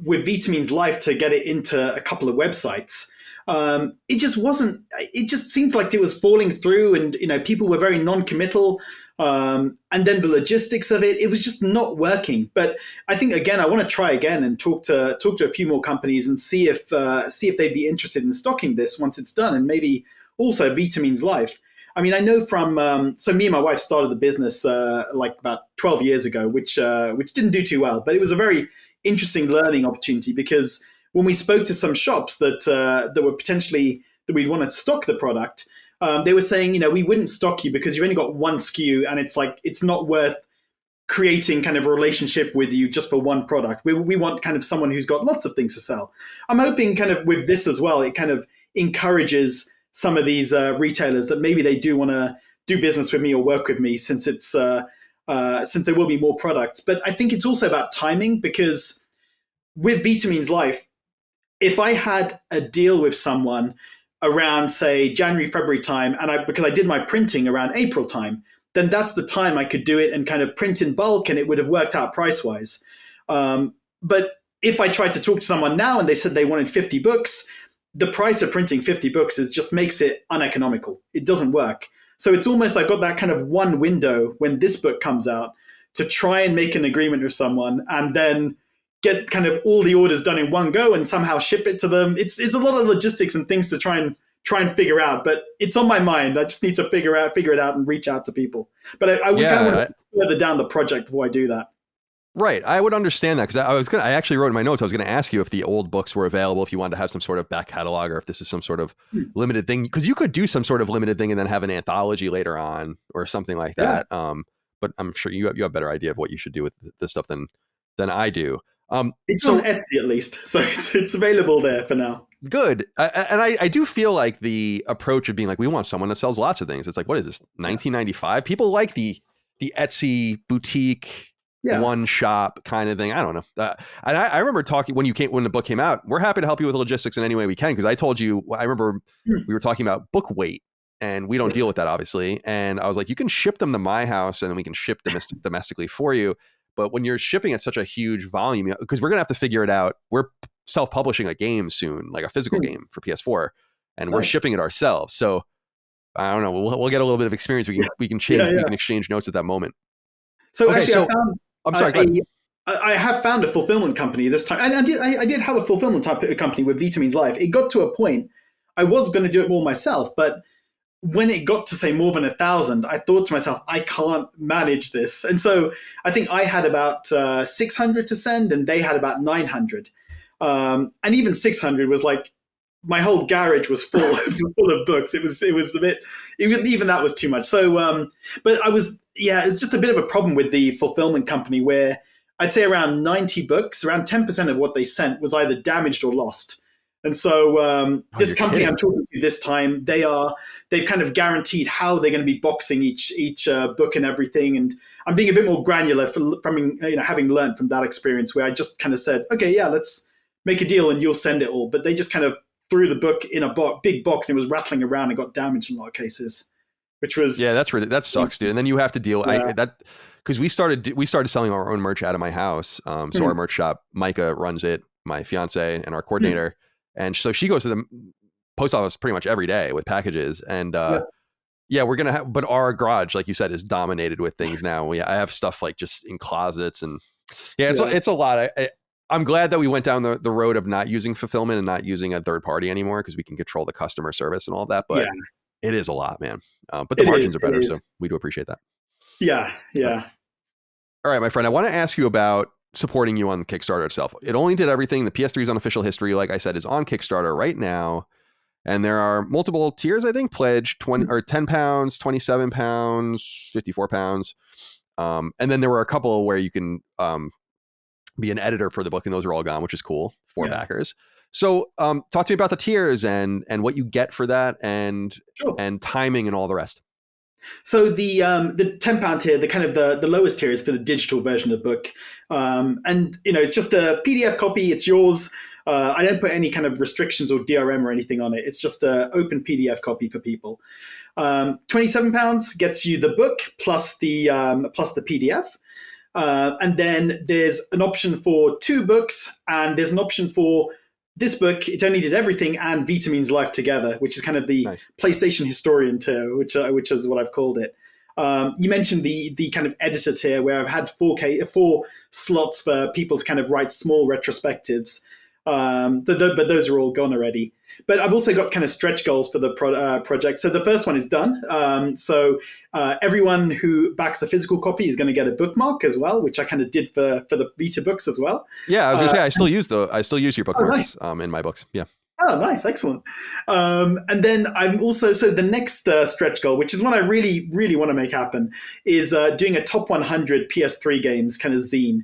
with Vita Means Life to get it into a couple of websites. It just seemed like it was falling through and, people were very non-committal. And then the logistics of it was just not working. But I think, again, I want to try again and talk to a few more companies and see if they'd be interested in stocking this once it's done. And maybe also Vita Means Life. I mean, I know from so me and my wife started the business like about 12 years ago, which didn't do too well, but it was a very interesting learning opportunity because when we spoke to some shops that were potentially that we'd want to stock the product, they were saying, we wouldn't stock you because you've only got one SKU, and it's not worth creating kind of a relationship with you just for one product. We want kind of someone who's got lots of things to sell. I'm hoping kind of with this as well, it kind of encourages some of these retailers that maybe they do want to do business with me or work with me since since there will be more products. But I think it's also about timing, because with Vita Means Life, if I had a deal with someone around, say, January, February time, and because I did my printing around April time, then that's the time I could do it and kind of print in bulk, and it would have worked out price-wise. But if I tried to talk to someone now and they said they wanted 50 books, the price of printing 50 books just makes it uneconomical. It doesn't work. So it's almost I've got that kind of one window when this book comes out to try and make an agreement with someone and then get kind of all the orders done in one go and somehow ship it to them. It's a lot of logistics and things to try and figure out, but it's on my mind. I just need to figure it out and reach out to people. But I would kind of want to further down the project before I do that. Right. I would understand that, because I actually wrote in my notes, I was going to ask you if the old books were available, if you wanted to have some sort of back catalog, or if this is some sort of limited thing, because you could do some sort of limited thing and then have an anthology later on or something like that. Yeah. But I'm sure you have a better idea of what you should do with this stuff than I do. It's on Etsy at least, so it's available there for now. Good. And I do feel like the approach of being like, we want someone that sells lots of things. It's like, what is this, 1995? People like the Etsy boutique one shop kind of thing. I don't know. And I remember talking when the book came out, we're happy to help you with logistics in any way we can. Because I told you, I remember we were talking about book weight, and we don't deal with that, obviously. And I was like, you can ship them to my house and then we can ship domestically for you. But when you're shipping at such a huge volume, because we're going to have to figure it out. We're self-publishing a game soon, like a physical game for PS4, and we're shipping it ourselves. So I don't know. We'll get a little bit of experience. We can change. We can exchange notes at that moment. So okay, actually, I'm sorry. I have found a fulfillment company this time, and I did have a fulfillment company with Vita Means Life. It got to a point I was going to do it more myself, but when it got to say more than 1,000, I thought to myself, I can't manage this. And so I think I had about 600 to send, and they had about 900. And even 600 was like, my whole garage was full of books. It was a bit, even that was too much. So, but it's just a bit of a problem with the fulfillment company where I'd say around 90 books, around 10% of what they sent was either damaged or lost. And so this company I'm talking to this time, they've kind of guaranteed how they're going to be boxing each book and everything. And I'm being a bit more granular from having learned from that experience, where I just kind of said, okay, yeah, let's make a deal and you'll send it all. But they just kind of threw the book in a big box and it was rattling around and got damaged in a lot of cases, which was that sucks, dude. And then you have to deal because we started selling our own merch out of my house. So our merch shop, Micah runs it, my fiance and our coordinator. And so she goes to the post office pretty much every day with packages. And we're going to have, but our garage, like you said, is dominated with things now. I have stuff like just in closets, and it's a lot. I'm glad that we went down the road of not using fulfillment and not using a third party anymore, because we can control the customer service and all that. But it is a lot, man. But the margins are better. So we do appreciate that. Yeah. Yeah. All right, my friend, I want to ask you about supporting you on Kickstarter itself. It only did everything. The PS3's unofficial history, like I said, is on Kickstarter right now. And there are multiple tiers, I think, pledge 20 or 10 pounds, 27 pounds, 54 pounds. And then there were a couple where you can be an editor for the book, and those are all gone, which is cool for backers. So talk to me about the tiers and what you get for that, and timing and all the rest. So the £10 tier, the kind of the lowest tier, is for the digital version of the book, and it's just a PDF copy. It's yours. I don't put any kind of restrictions or DRM or anything on it. It's just an open PDF copy for people. £27 gets you the book plus the PDF, and then there's an option for 2 books, and there's an option for this book. It only did everything and Vita Means Life together, which is kind of the PlayStation historian tier, which is what I've called it. You mentioned the kind of editor tier, where I've had 4 slots for people to kind of write small retrospectives. But those are all gone already. But I've also got kind of stretch goals for the project. So the first one is done. Everyone who backs a physical copy is going to get a bookmark as well, which I kind of did for the Vita books as well. Yeah, I was gonna say I still use your bookmarks nice. in my books. Yeah. Oh, nice, excellent. And then I'm also the next stretch goal, which is one I really, really want to make happen, is doing a top 100 PS3 games kind of zine,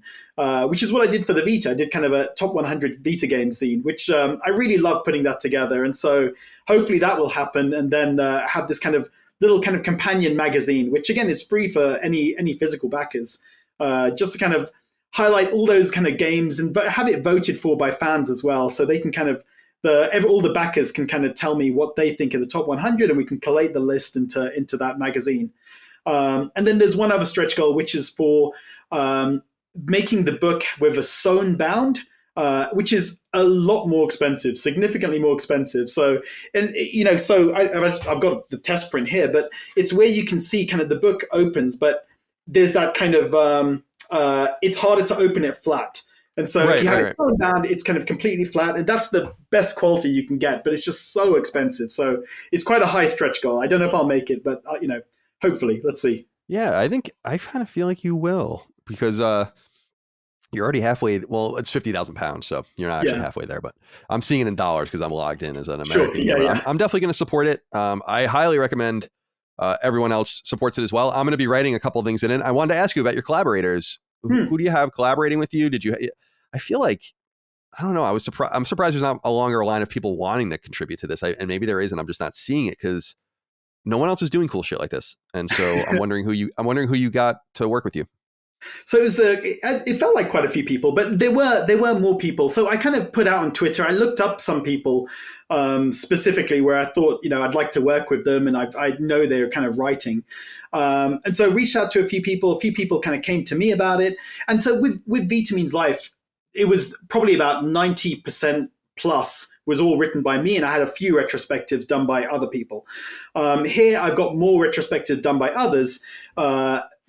which is what I did for the Vita. I did kind of a top 100 Vita game zine, which I really love putting that together. And so hopefully that will happen, and then have this kind of little kind of companion magazine, which again is free for any physical backers, just to kind of highlight all those kind of games and have it voted for by fans as well, so they can kind of all the backers can kind of tell me what they think of the top 100, and we can collate the list into that magazine. And then there's one other stretch goal, which is for making the book with a sewn bound, which is a lot more expensive, significantly more expensive. So, and I've got the test print here, but it's where you can see kind of the book opens, but there's that kind of it's harder to open it flat. And so if you have it sewn bound, it's kind of completely flat, and that's the best quality you can get, but it's just so expensive. So it's quite a high stretch goal. I don't know if I'll make it, but hopefully, let's see. Yeah, I kind of feel like you will, because you're already halfway. Well, it's 50,000 pounds, so you're not actually halfway there, but I'm seeing it in dollars because I'm logged in as an American. Sure. Yeah. I'm definitely going to support it. I highly recommend everyone else supports it as well. I'm going to be writing a couple of things in it. I wanted to ask you about your collaborators. Who do you have collaborating with you? I feel like, I don't know. I'm surprised there's not a longer line of people wanting to contribute to this. And maybe there is, and I'm just not seeing it because no one else is doing cool shit like this. And so I'm wondering who you got to work with you. So it felt like quite a few people, but there were more people. So I kind of put out on Twitter, I looked up some people specifically where I thought, I'd like to work with them, and I know they're kind of writing. And so I reached out to a few people kind of came to me about it. And so with Vita Means Life, it was probably about 90% plus was all written by me, and I had a few retrospectives done by other people. Here, I've got more retrospectives done by others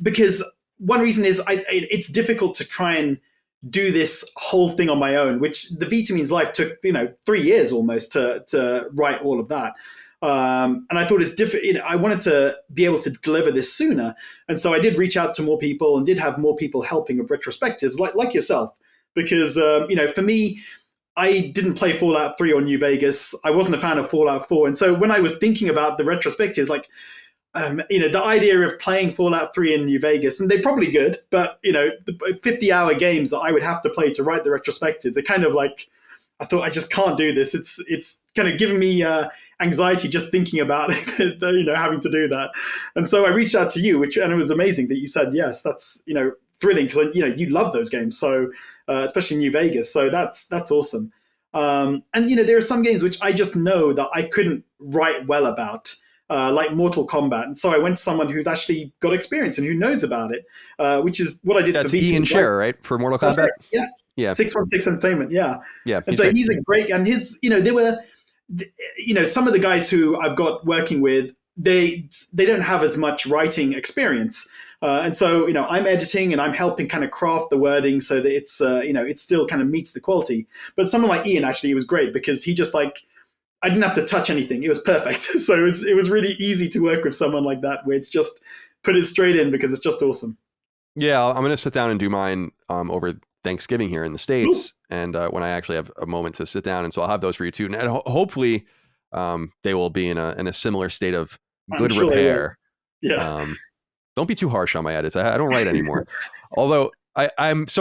because one reason is it's difficult to try and do this whole thing on my own, which the Vita Means Life took 3 years almost to write all of that. And I thought it's different. I wanted to be able to deliver this sooner, and so I did reach out to more people and did have more people helping with retrospectives, like yourself. Because, for me, I didn't play Fallout 3 or New Vegas. I wasn't a fan of Fallout 4. And so when I was thinking about the retrospectives, the idea of playing Fallout 3 in New Vegas, and they're probably good, but, the 50-hour games that I would have to play to write the retrospectives are kind of like, I thought, I just can't do this. It's kind of giving me anxiety just thinking about it, having to do that. And so I reached out to you, and it was amazing that you said yes. That's thrilling because you love those games, so especially New Vegas. So that's awesome. And there are some games which I just know that I couldn't write well about, like Mortal Kombat. And so I went to someone who's actually got experience and who knows about it, which is what I did. That's for Ian Scherer, right? For Mortal Kombat. Right. Yeah. 616 Entertainment. Yeah. And so great. he's a great, and there were, some of the guys who I've got working with, they don't have as much writing experience. And so, I'm editing and I'm helping kind of craft the wording so that it's, it still kind of meets the quality. But someone like Ian, actually, it was great because he just I didn't have to touch anything. It was perfect. So it was really easy to work with someone like that, where it's just put it straight in because it's just awesome. Yeah, I'm going to sit down and do mine over Thanksgiving here in the States. Ooh. And when I actually have a moment to sit down. And so I'll have those for you too. And hopefully they will be in a similar state of good repair. Yeah. Don't be too harsh on my edits. I don't write anymore. Although I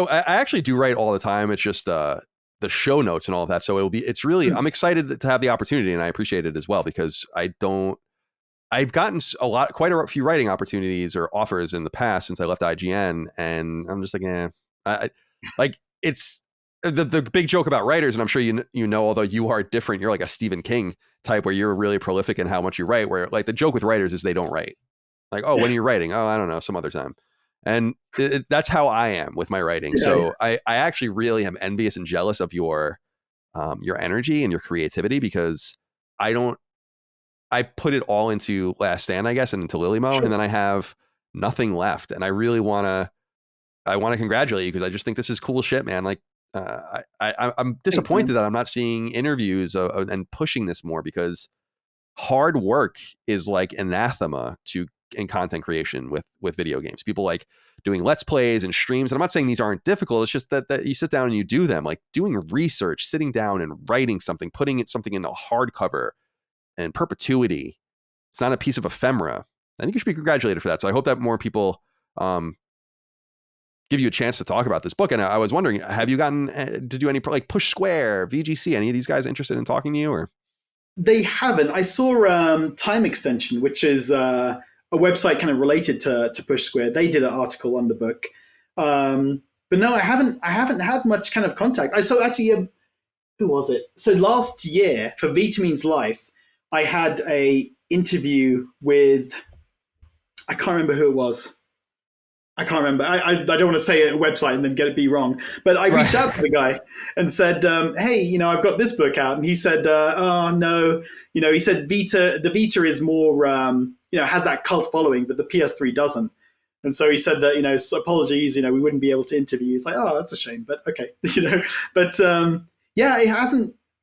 actually do write all the time. It's just the show notes and all of that. So I'm excited to have the opportunity, and I appreciate it as well, because I've gotten quite a few writing opportunities or offers in the past since I left IGN. And I'm just like, it's the big joke about writers. And I'm sure, although you are different, you're like a Stephen King type where you're really prolific in how much you write, where like the joke with writers is they don't write. Like, oh, when are you writing? Oh, I don't know, some other time. And that's how I am with my writing. So I actually really am envious and jealous of your energy and your creativity, because I put it all into Last Stand, I guess, and into Lilymo, and then I have nothing left. And I really want to congratulate you, because I just think this is cool shit, man. Like, I'm disappointed that I'm not seeing interviews and pushing this more, because hard work is like anathema to in content creation with video games. People like doing let's plays and streams, and I'm not saying these aren't difficult. It's just that you sit down and you do them, like doing research, sitting down and writing something, putting something into hardcover and perpetuity. It's not a piece of ephemera. I think you should be congratulated for that. So I hope that more people give you a chance to talk about this book. And I was wondering, have you gotten to do any, like Push Square, VGC, any of these guys interested in talking to you? Or They haven't. I saw Time Extension, which is a website kind of related to Push Square. They did an article on the book, but no, I haven't had much kind of contact. I saw actually, who was it? So last year for Vita Means Life, I had a interview with, I can't remember who it was. I can't remember. I don't want to say a website and then get it be wrong. But I reached out to the guy and said, hey, I've got this book out. And he said, oh, no. He said the Vita is more, has that cult following, but the PS3 doesn't. And so he said that, so apologies, we wouldn't be able to interview. It's like, oh, that's a shame. But okay, But I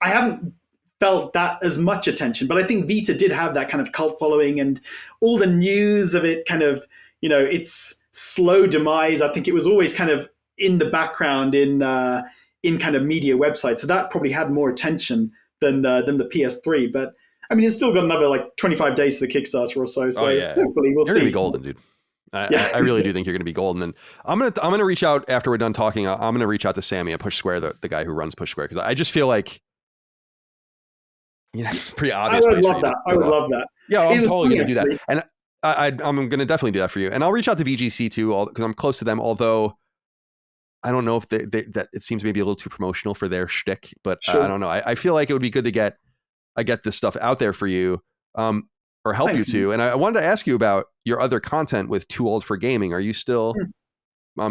haven't felt that as much attention. But I think Vita did have that kind of cult following, and all the news of it kind of, its slow demise. I think it was always kind of in the background in kind of media websites. So that probably had more attention than the PS3. But I mean, it's still got another like 25 days to the Kickstarter or so. So hopefully we'll see. You're gonna be golden, dude. I really do think you're gonna be golden. And I'm gonna reach out after we're done talking. I'm gonna reach out to Sammy at Push Square, the guy who runs Push Square, because I just feel like, it's pretty obvious. I would love that. Yeah, I'm totally gonna do that. And I'm going to definitely do that for you. And I'll reach out to VGC too, because I'm close to them. Although I don't know if that it seems maybe a little too promotional for their shtick, but sure. I don't know. I feel like it would be good to get this stuff out there for you, or help you too. And I wanted to ask you about your other content with Too Old for Gaming. Are you still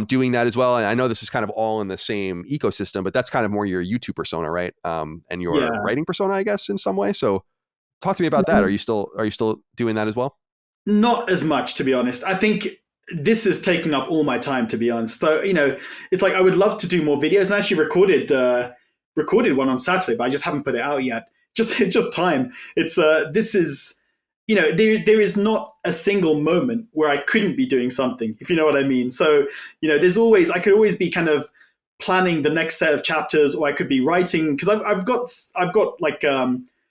doing that as well? And I know this is kind of all in the same ecosystem, but that's kind of more your YouTube persona, right? And your writing persona, I guess, in some way. So talk to me about that. Are you still doing that as well? Not as much, to be honest. I think this is taking up all my time, to be honest. So, it's like I would love to do more videos, and I actually recorded one on Saturday, but I just haven't put it out yet. It's just time. It's this is, there is not a single moment where I couldn't be doing something, if you know what I mean. So, I could always be kind of planning the next set of chapters, or I could be writing, because I've got like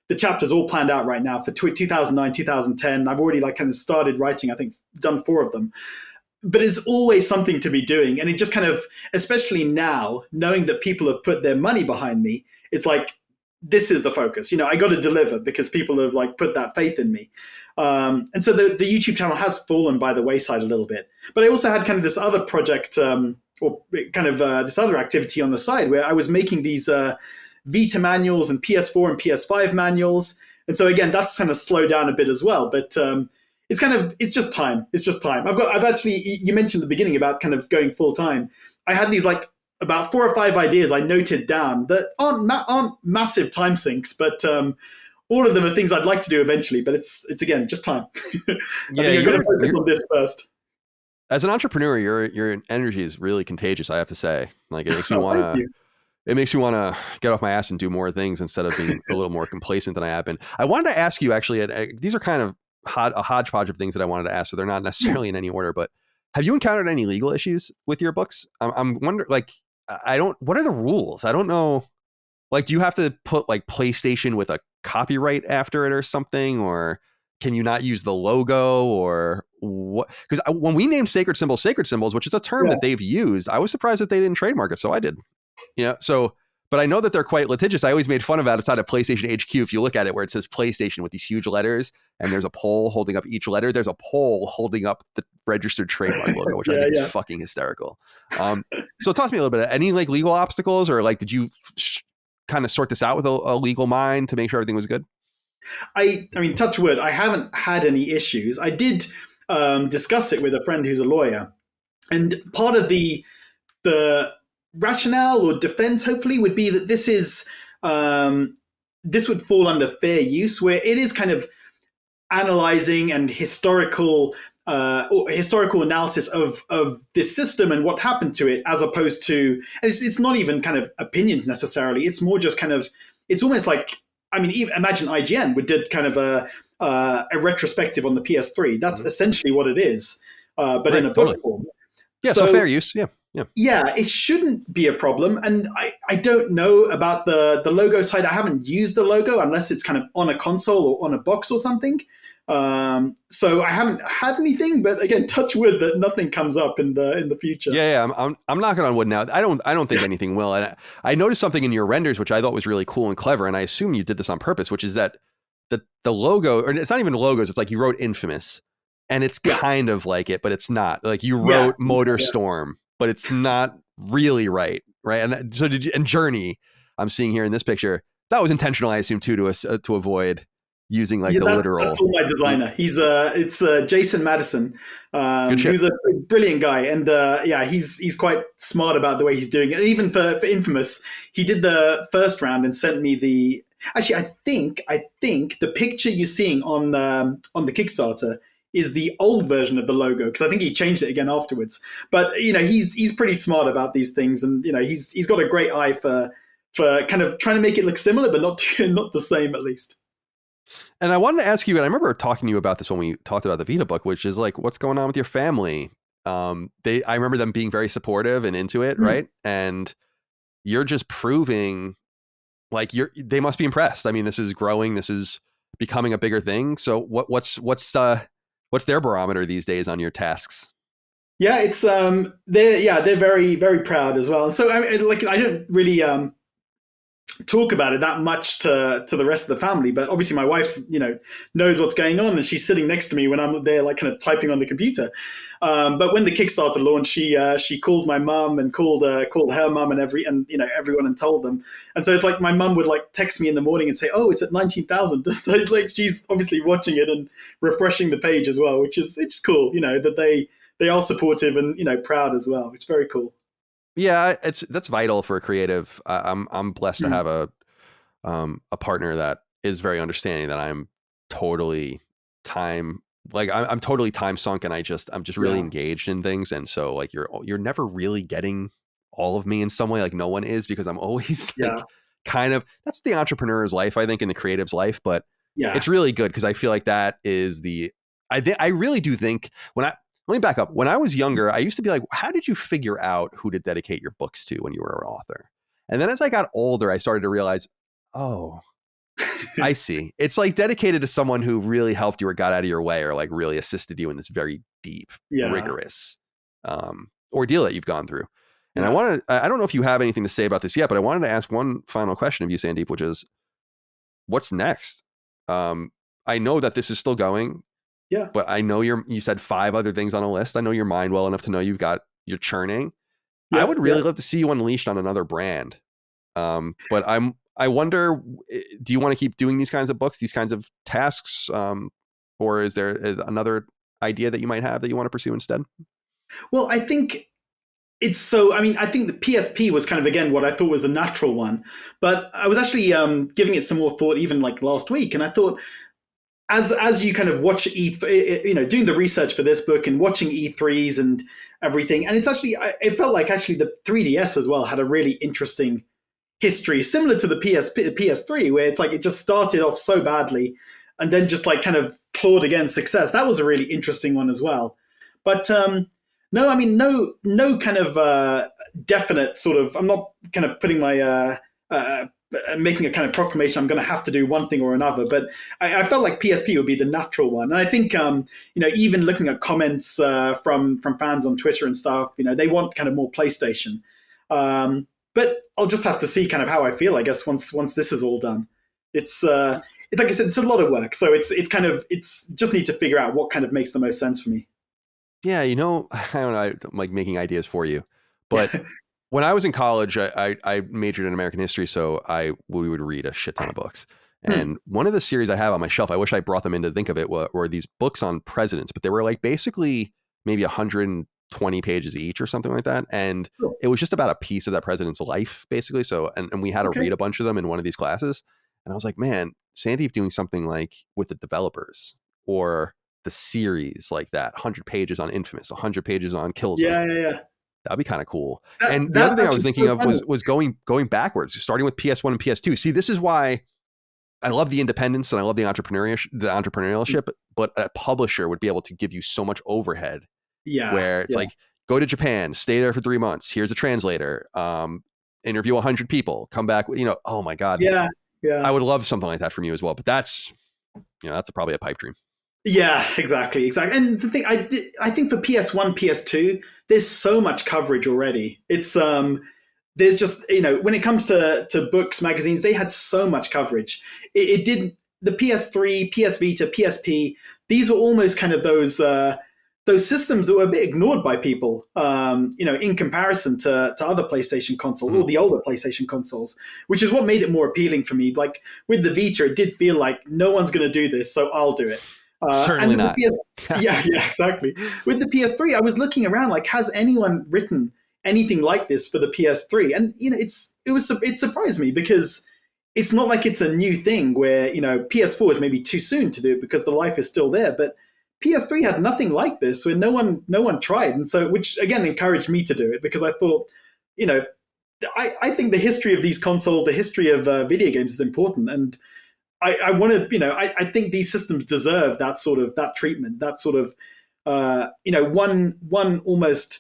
the chapters all planned out right now for 2009, 2010. I've already like kind of started writing, I think done 4 of them. But it's always something to be doing. And it just kind of, especially now, knowing that people have put their money behind me, it's like, this is the focus. I got to deliver because people have like put that faith in me. And so the YouTube channel has fallen by the wayside a little bit. But I also had kind of this other project, or kind of this other activity on the side where I was making these Vita manuals and PS4 and PS5 manuals. And so again, that's kind of slowed down a bit as well. But it's just time. It's just time. I've actually, you mentioned at the beginning about kind of going full time. I had these like about 4 or 5 ideas I noted down that aren't massive time sinks, but all of them are things I'd like to do eventually. But it's again, just time. I think I'm going to focus on this first. As an entrepreneur, your energy is really contagious, I have to say. Like, it makes me want to. It makes me want to get off my ass and do more things instead of being a little more complacent than I have been. I wanted to ask you, actually, these are kind of a hodgepodge of things that I wanted to ask, so they're not necessarily in any order, but have you encountered any legal issues with your books? I'm wondering, like, what are the rules? I don't know. Like, do you have to put like PlayStation with a copyright after it or something? Or can you not use the logo or what? Because when we named sacred symbols, which is a term that they've used, I was surprised that they didn't trademark it. So I did. So, but I know that they're quite litigious. I always made fun of it outside of PlayStation HQ. If you look at it where it says PlayStation with these huge letters and there's a pole holding up each letter, there's a pole holding up the registered trademark logo, which I think is fucking hysterical. So talk to me a little bit. Any like legal obstacles, or like, did you kind of sort this out with a legal mind to make sure everything was good? I mean, touch wood, I haven't had any issues. I did discuss it with a friend who's a lawyer, and part of the rationale or defense, hopefully, would be that this would fall under fair use, where it is kind of analyzing and historical or historical analysis of this system and what happened to it, as opposed to, and it's not even kind of opinions necessarily. It's more just kind of, it's almost like, I mean, even imagine IGN would did kind of a retrospective on the PS3. That's essentially what it is, but Right, in a totally. book form. Yeah, so fair use. Yeah, yeah. Yeah, it shouldn't be a problem. And I don't know about the logo side. I haven't used the logo unless it's kind of on a console or on a box or something. So I haven't had anything, but again, touch wood that nothing comes up in the future. Yeah, yeah. I'm knocking on wood now. I don't think anything will. And I noticed something in your renders which I thought was really cool and clever, and I assume you did this on purpose, which is that the logo, or it's not even logos. It's like you wrote Infamous, and it's kind of like it, but it's not. Like you wrote Motor Storm, but it's not really right. And so did you? And Journey, I'm seeing here in this picture, that was intentional, I assume, too, to avoid using like the literal. That's all my designer. It's Jason Madison, who's a brilliant guy, and he's quite smart about the way he's doing it. And even for Infamous, he did the first round and sent me the. Actually, I think the picture you're seeing on the Kickstarter is the old version of the logo, because I think he changed it again afterwards. But he's pretty smart about these things, and he's got a great eye for kind of trying to make it look similar, but not the same, at least. And I wanted to ask you, and I remember talking to you about this when we talked about the Vita book, which is like, what's going on with your family? I remember them being very supportive and into it, right? And you're just proving like they must be impressed. I mean, this is growing, this is becoming a bigger thing. So what's their barometer these days on your tasks? Yeah, it's they're very, very proud as well. And so I don't really talk about it that much to the rest of the family, but obviously my wife knows what's going on, and she's sitting next to me when I'm there, like kind of typing on the computer. But when the Kickstarter launched, she called my mum and called her mum and everyone, and told them. And so it's like my mum would like text me in the morning and say, oh, it's at 19,000. So like she's obviously watching it and refreshing the page as well, which is, it's cool, that they are supportive and proud as well, which is very cool. Yeah, that's vital for a creative. I'm blessed to have a partner that is very understanding that I'm totally I'm totally time sunk, and I'm just really engaged in things. And so like you're never really getting all of me in some way. Like no one is, because I'm always like kind of, that's the entrepreneur's life, I think, in the creative's life. But it's really good because I feel like that is I really do think let me back up. When I was younger, I used to be like, how did you figure out who to dedicate your books to when you were an author? And then as I got older, I started to realize, oh, I see. It's like dedicated to someone who really helped you or got out of your way or like really assisted you in this very deep, rigorous ordeal that you've gone through. And I don't know if you have anything to say about this yet, but I wanted to ask one final question of you, Sandeep, which is, what's next? I know that this is still going. Yeah. But I know you said 5 other things on a list. I know your mind well enough to know you're churning. I would really love to see you unleashed on another brand. But I wonder, do you want to keep doing these kinds of books, these kinds of tasks? Or is there another idea that you might have that you want to pursue instead? Well, I think I think the PSP was kind of, again, what I thought was a natural one, but I was actually giving it some more thought even like last week. And I thought, as you kind of watch doing the research for this book and watching E3s and everything, and it felt like actually the 3DS as well had a really interesting history, similar to the PS3, where it's like it just started off so badly and then just like kind of clawed against success. That was a really interesting one as well. But no, I mean, no kind of definite sort of, I'm not kind of putting my making a kind of proclamation, I'm going to have to do one thing or another. But I felt like PSP would be the natural one. And I think, even looking at comments from fans on Twitter and stuff, they want kind of more PlayStation. But I'll just have to see kind of how I feel, I guess, once this is all done. It's like I said, it's a lot of work. So it's just need to figure out what kind of makes the most sense for me. Yeah, I don't know, I'm like making ideas for you. But when I was in college, I majored in American history, so we would read a shit ton of books. And one of the series I have on my shelf, I wish I brought them in to think of it, were these books on presidents, but they were like basically maybe 120 pages each or something like that. And it was just about a piece of that president's life, basically. So, and we had to read a bunch of them in one of these classes. And I was like, man, Sandeep doing something like with the developers or the series like that, 100 pages on Infamous, 100 pages on Killzone. Yeah. That'd be kind of cool. And the That's other thing I was actually thinking so of funny. was going backwards, starting with PS1 and PS2. See, this is why I love the independence and I love the entrepreneurship, but a publisher would be able to give you so much overhead where it's like, go to Japan, stay there for 3 months. Here's a translator, interview 100 people, come back, oh my God. Yeah. I would love something like that from you as well, but that's probably a pipe dream. Yeah, exactly. And the thing, I think for PS1, PS2, there's so much coverage already. It's there's just, when it comes to books, magazines, they had so much coverage. It didn't. The PS3, PS Vita, PSP, these were almost kind of those systems that were a bit ignored by people, in comparison to other PlayStation consoles or the older PlayStation consoles, which is what made it more appealing for me. Like with the Vita, it did feel like no one's going to do this, so I'll do it. Certainly not. Yeah, exactly. With the PS3, I was looking around like, has anyone written anything like this for the PS3? And it surprised me because it's not like it's a new thing where PS4 is maybe too soon to do it because the life is still there, but PS3 had nothing like this, where no one tried, and so which again encouraged me to do it because I thought, I think the history of these consoles, the history of video games is important, and I want to, I think these systems deserve that treatment, that sort of, one almost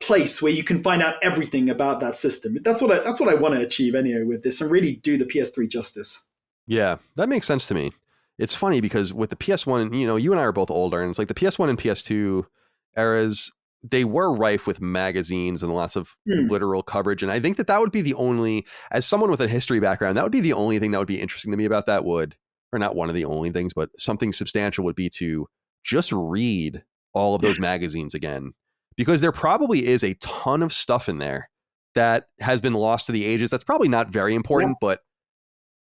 place where you can find out everything about that system. That's what I want to achieve anyway with this, and really do the PS3 justice. Yeah, that makes sense to me. It's funny because with the PS1, you and I are both older, and it's like the PS1 and PS2 eras, they were rife with magazines and lots of literal coverage. And I think that would be the only, as someone with a history background, that would be the only thing that would be interesting to me about that or not one of the only things, but something substantial would be to just read all of those magazines again, because there probably is a ton of stuff in there that has been lost to the ages. That's probably not very important, but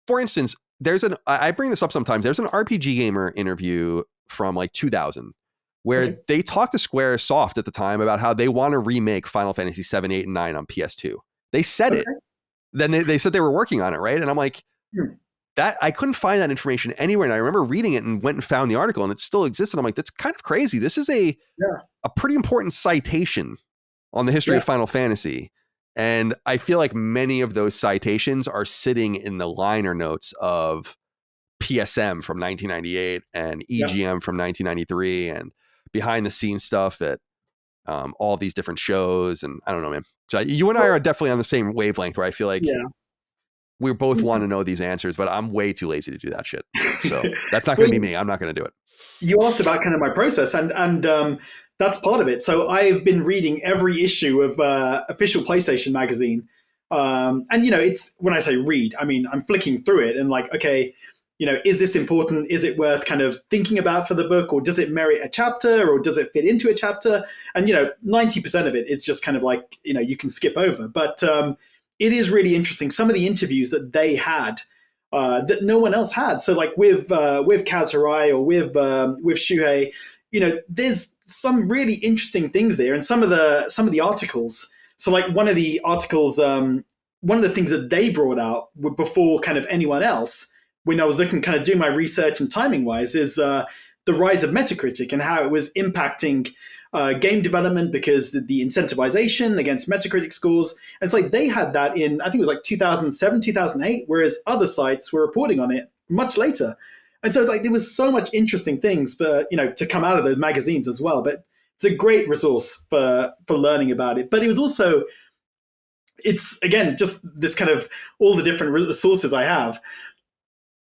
for instance, I bring this up sometimes. There's an RPG Gamer interview from like 2000 where they talked to Square Soft at the time about how they want to remake Final Fantasy 7, 8, and 9 on PS2. They said it. Then they said they were working on it, right? And I'm like, that I couldn't find that information anywhere. And I remember reading it and went and found the article, and it still existed. I'm like, that's kind of crazy. This is a pretty important citation on the history of Final Fantasy. And I feel like many of those citations are sitting in the liner notes of PSM from 1998 and EGM from 1993 and behind the scenes stuff at all these different shows. And I don't know, man. So you and I are definitely on the same wavelength where I feel like we both want to know these answers, but I'm way too lazy to do that shit. So that's not going to be me. I'm not going to do it. You asked about kind of my process, and that's part of it. So I've been reading every issue of official PlayStation magazine. And, it's when I say read, I mean, I'm flicking through it and like, okay, is this important? Is it worth kind of thinking about for the book, or does it merit a chapter, or does it fit into a chapter? And, 90% of it is just kind of like, you can skip over. But it is really interesting. Some of the interviews that they had that no one else had. So like with Kaz Hirai or with Shuhei, there's some really interesting things there. And some of the articles. So like one of the articles, one of the things that they brought out before kind of anyone else, when I was looking, kind of doing my research and timing wise, is the rise of Metacritic and how it was impacting game development because the incentivization against Metacritic scores. And it's like they had that in, I think it was like 2007, 2008, whereas other sites were reporting on it much later. And so it's like there was so much interesting things for, to come out of those magazines as well. But it's a great resource for learning about it. But it was also, it's again, just this kind of all the different sources I have.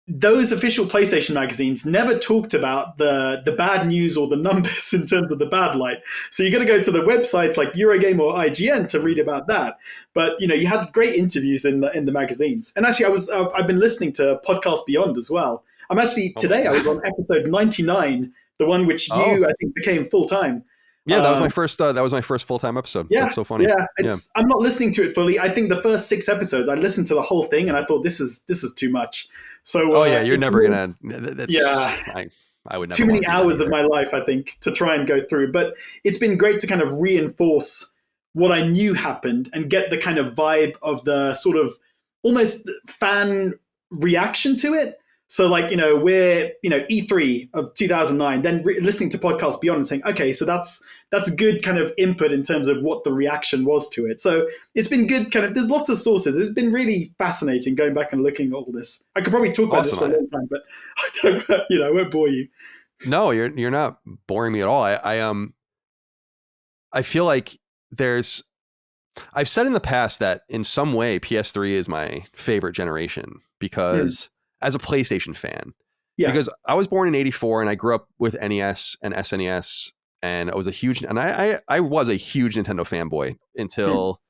Those official PlayStation magazines never talked about the bad news or the numbers in terms of the bad light. So you're going to go to the websites like Eurogame or IGN to read about that. But you had great interviews in the magazines. And actually, I've been listening to Podcast Beyond as well. I'm actually today I was on episode 99, the one which you I think became full time. Yeah, that was my first. That was my first full-time episode. Yeah, that's so funny. Yeah, I'm not listening to it fully. I think the first 6 episodes, I listened to the whole thing, and I thought this is too much. So, you're never gonna. I would never. Too many hours of my life, I think, to try and go through. But it's been great to kind of reinforce what I knew happened and get the kind of vibe of the sort of almost fan reaction to it. So like, we're, E3 of 2009, then listening to podcasts beyond and saying, okay, so that's good kind of input in terms of what the reaction was to it. So it's been good kind of, there's lots of sources. It's been really fascinating going back and looking at all this. I could probably talk about this for a long time, but I won't bore you. No, you're not boring me at all. I feel like I've said in the past that in some way PS3 is my favorite generation because as a PlayStation fan, because I was born in '84 and I grew up with NES and SNES, and I was a huge Nintendo fanboy until,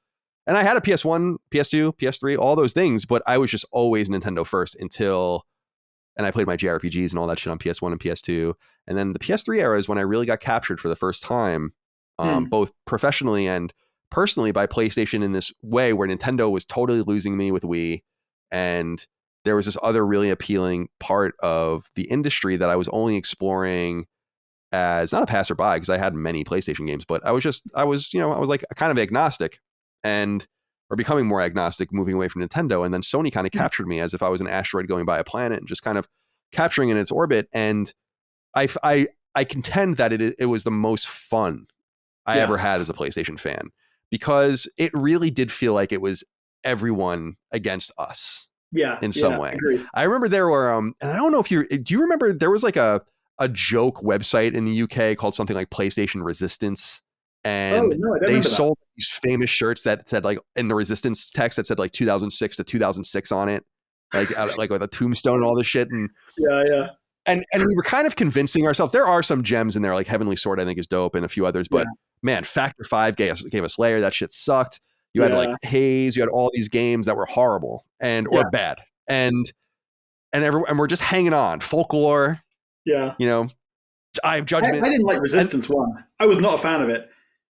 and I had a PS1, PS2, PS3, all those things, but I was just always Nintendo first until, and I played my JRPGs and all that shit on PS1 and PS2. And then the PS3 era is when I really got captured for the first time, both professionally and personally by PlayStation in this way where Nintendo was totally losing me with Wii. And there was this other really appealing part of the industry that I was only exploring as not a passerby because I had many PlayStation games, but I was like kind of agnostic or becoming more agnostic, moving away from Nintendo. And then Sony kind of captured me as if I was an asteroid going by a planet and just kind of capturing in its orbit. And I contend that it was the most fun I ever had as a PlayStation fan, because it really did feel like it was everyone against us in some way. Agreed. I remember there were, and I don't know if do you remember there was like a joke website in the UK called something like PlayStation Resistance. And they sold these famous shirts that said like in the Resistance text that said like 2006 to 2006 on it, like with a tombstone and all this shit. And And we were kind of convincing ourselves. There are some gems in there, like Heavenly Sword, I think is dope, and a few others. But man, Factor 5 gave us Layer. That shit sucked. You had like Haze. You had all these games that were horrible or bad, and we're just hanging on. Folklore. Yeah. Eye of Judgment. I didn't like Resistance 1. I was not a fan of it.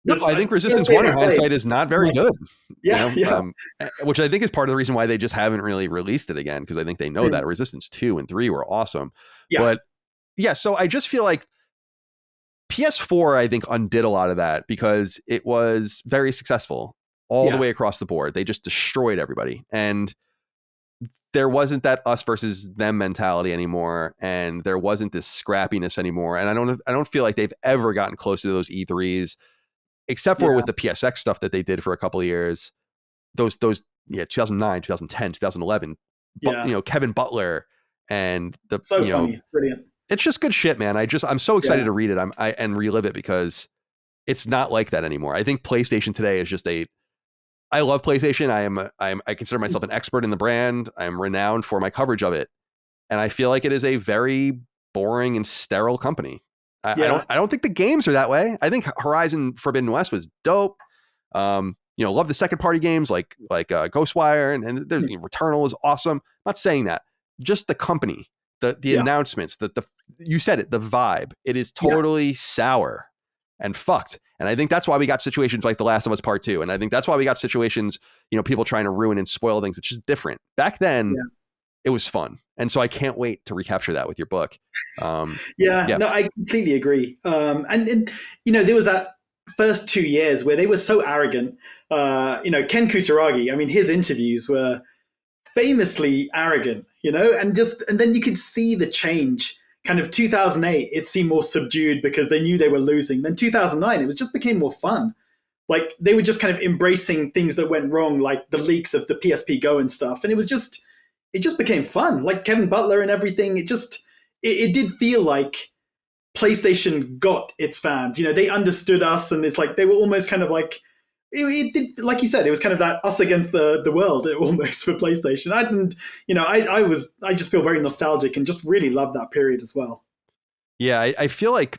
No, I think Resistance 1 in hindsight is not very good. Yeah. Which I think is part of the reason why they just haven't really released it again, because I think they know that Resistance 2 and 3 were awesome. Yeah. But yeah, so I just feel like PS4, I think, undid a lot of that because it was very successful all the way across the board. They just destroyed everybody. And there wasn't that us versus them mentality anymore. And there wasn't this scrappiness anymore. And I don't feel like they've ever gotten close to those E3s, except for with the PSX stuff that they did for a couple of years. Those 2009, 2010, 2011, Kevin Butler and funny. It's brilliant. It's just good shit, man. I'm so excited to read it. And relive it because it's not like that anymore. I think PlayStation today is just I love PlayStation. I consider myself an expert in the brand. I'm renowned for my coverage of it. And I feel like it is a very boring and sterile company. I don't think the games are that way. I think Horizon Forbidden West was dope. Love the second party games like Ghostwire and there's Returnal is awesome. I'm not saying that. Just the company, the announcements, you said it, the vibe. It is totally sour and fucked. And I think that's why we got situations like The Last of Us Part 2. And I think that's why we got situations, people trying to ruin and spoil things. It's just different. Back then, it was fun. And so I can't wait to recapture that with your book. No, I completely agree. And there was that first 2 years where they were so arrogant. Ken Kutaragi, I mean, his interviews were famously arrogant, and then you could see the change. Kind of 2008, it seemed more subdued because they knew they were losing. Then 2009, it just became more fun. Like they were just kind of embracing things that went wrong, like the leaks of the PSP Go and stuff. And it just became fun. Like Kevin Butler and everything. It did feel like PlayStation got its fans. They understood us, and it's like they were almost kind of like it did, like you said, it was kind of that us against the world almost for PlayStation. I just feel very nostalgic and just really love that period as well. Yeah, I feel like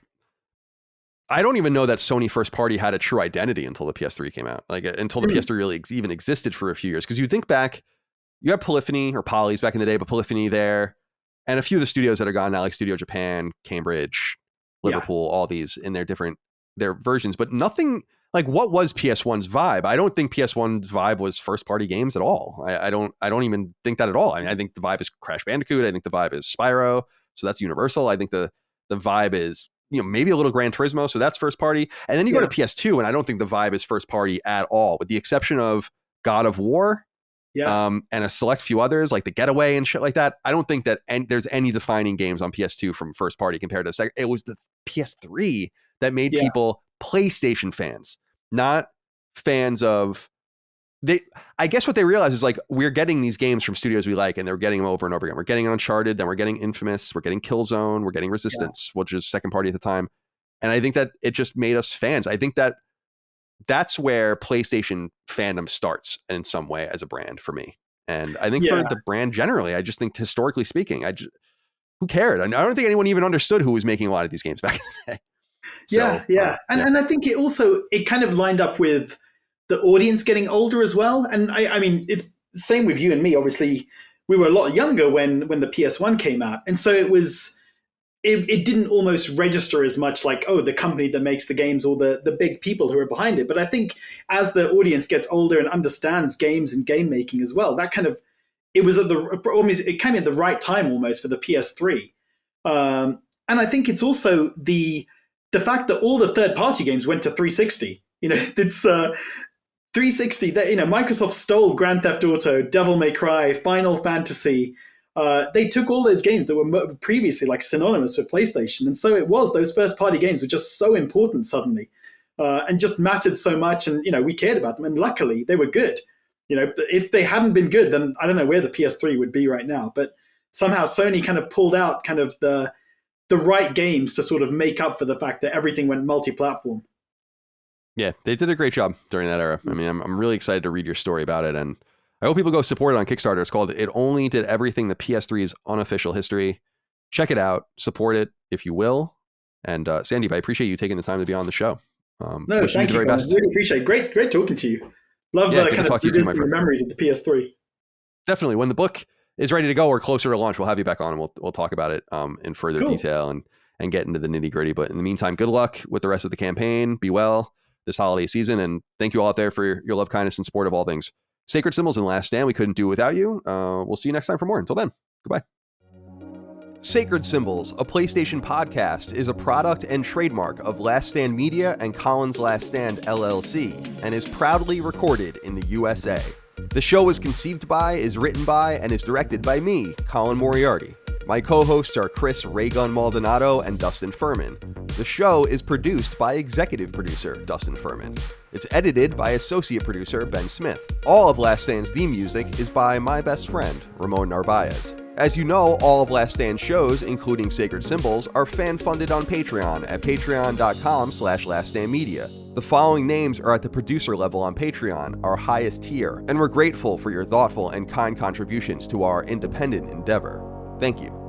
I don't even know that Sony first party had a true identity until the PS3 came out. Like until the PS3 really even existed for a few years. Because you think back, you have Polyphony or Polys back in the day, but Polyphony there, and a few of the studios that are gone now, like Studio Japan, Cambridge, Liverpool, all these in their versions, but nothing. Like, what was PS1's vibe? I don't think PS1's vibe was first party games at all. I don't even think that at all. I think the vibe is Crash Bandicoot. I think the vibe is Spyro. So that's Universal. I think the vibe is, maybe a little Gran Turismo. So that's first party. And then you go to PS2 and I don't think the vibe is first party at all, with the exception of God of War Yeah. And a select few others like the Getaway and shit like that. I don't think that there's any defining games on PS2 from first party compared to the second. It was the PS3 that made Yeah. people PlayStation fans, not fans of I guess what they realize is like, we're getting these games from studios we like, and they're getting them over and over again. We're getting Uncharted, then we're getting Infamous, we're getting Killzone, we're getting Resistance, which is second party at the time. And I think that it just made us fans. I think that that's where PlayStation fandom starts in some way as a brand for me. And I think for the brand generally, I just think historically speaking, who cared? I don't think anyone even understood who was making a lot of these games back in the day. And I think it kind of lined up with the audience getting older as well. And I mean, it's the same with you and me. Obviously, we were a lot younger when the PS1 came out. And so it didn't almost register as much like, oh, the company that makes the games or the big people who are behind it. But I think as the audience gets older and understands games and game making as well, that kind of, it came at the right time almost for the PS3. And I think it's also the fact that all the third party games went to 360. It's 360 that, Microsoft stole Grand Theft Auto, Devil May Cry, Final Fantasy. They took all those games that were previously like synonymous with PlayStation. And so those first party games were just so important suddenly, and just mattered so much. And, we cared about them. And luckily they were good. If they hadn't been good, then I don't know where the PS3 would be right now. But somehow Sony kind of pulled out kind of the right games to sort of make up for the fact that everything went multi-platform. Yeah, they did a great job during that era. I mean, I'm really excited to read your story about it, and I hope people go support it on Kickstarter. It's called "It Only Did Everything the PS3's Unofficial History." Check it out, support it if you will. And Sandeep, I appreciate you taking the time to be on the show. No, thank you. I really appreciate it. Great talking to you. Love kind of revisiting the memories of the PS3. Definitely. When the book is ready to go or closer to launch, we'll have you back on, and we'll talk about it in further detail and get into the nitty gritty. But in the meantime, good luck with the rest of the campaign. Be well this holiday season, and thank you all out there for your love, kindness, and support of all things Sacred Symbols and Last Stand. We couldn't do without you. We'll see you next time for more. Until then, goodbye. Sacred Symbols, a PlayStation podcast, is a product and trademark of Last Stand Media and Collins Last Stand LLC, and is proudly recorded in the USA. The show is conceived by, is written by, and is directed by me, Colin Moriarty. My co-hosts are Chris Raygun Maldonado and Dustin Furman. The show is produced by executive producer Dustin Furman. It's edited by associate producer Ben Smith. All of Last Stand's theme music is by my best friend, Ramon Narvaez. As you know, all of Last Stand's shows, including Sacred Symbols, are fan-funded on Patreon at patreon.com/laststandmedia. The following names are at the producer level on Patreon, our highest tier, and we're grateful for your thoughtful and kind contributions to our independent endeavor. Thank you.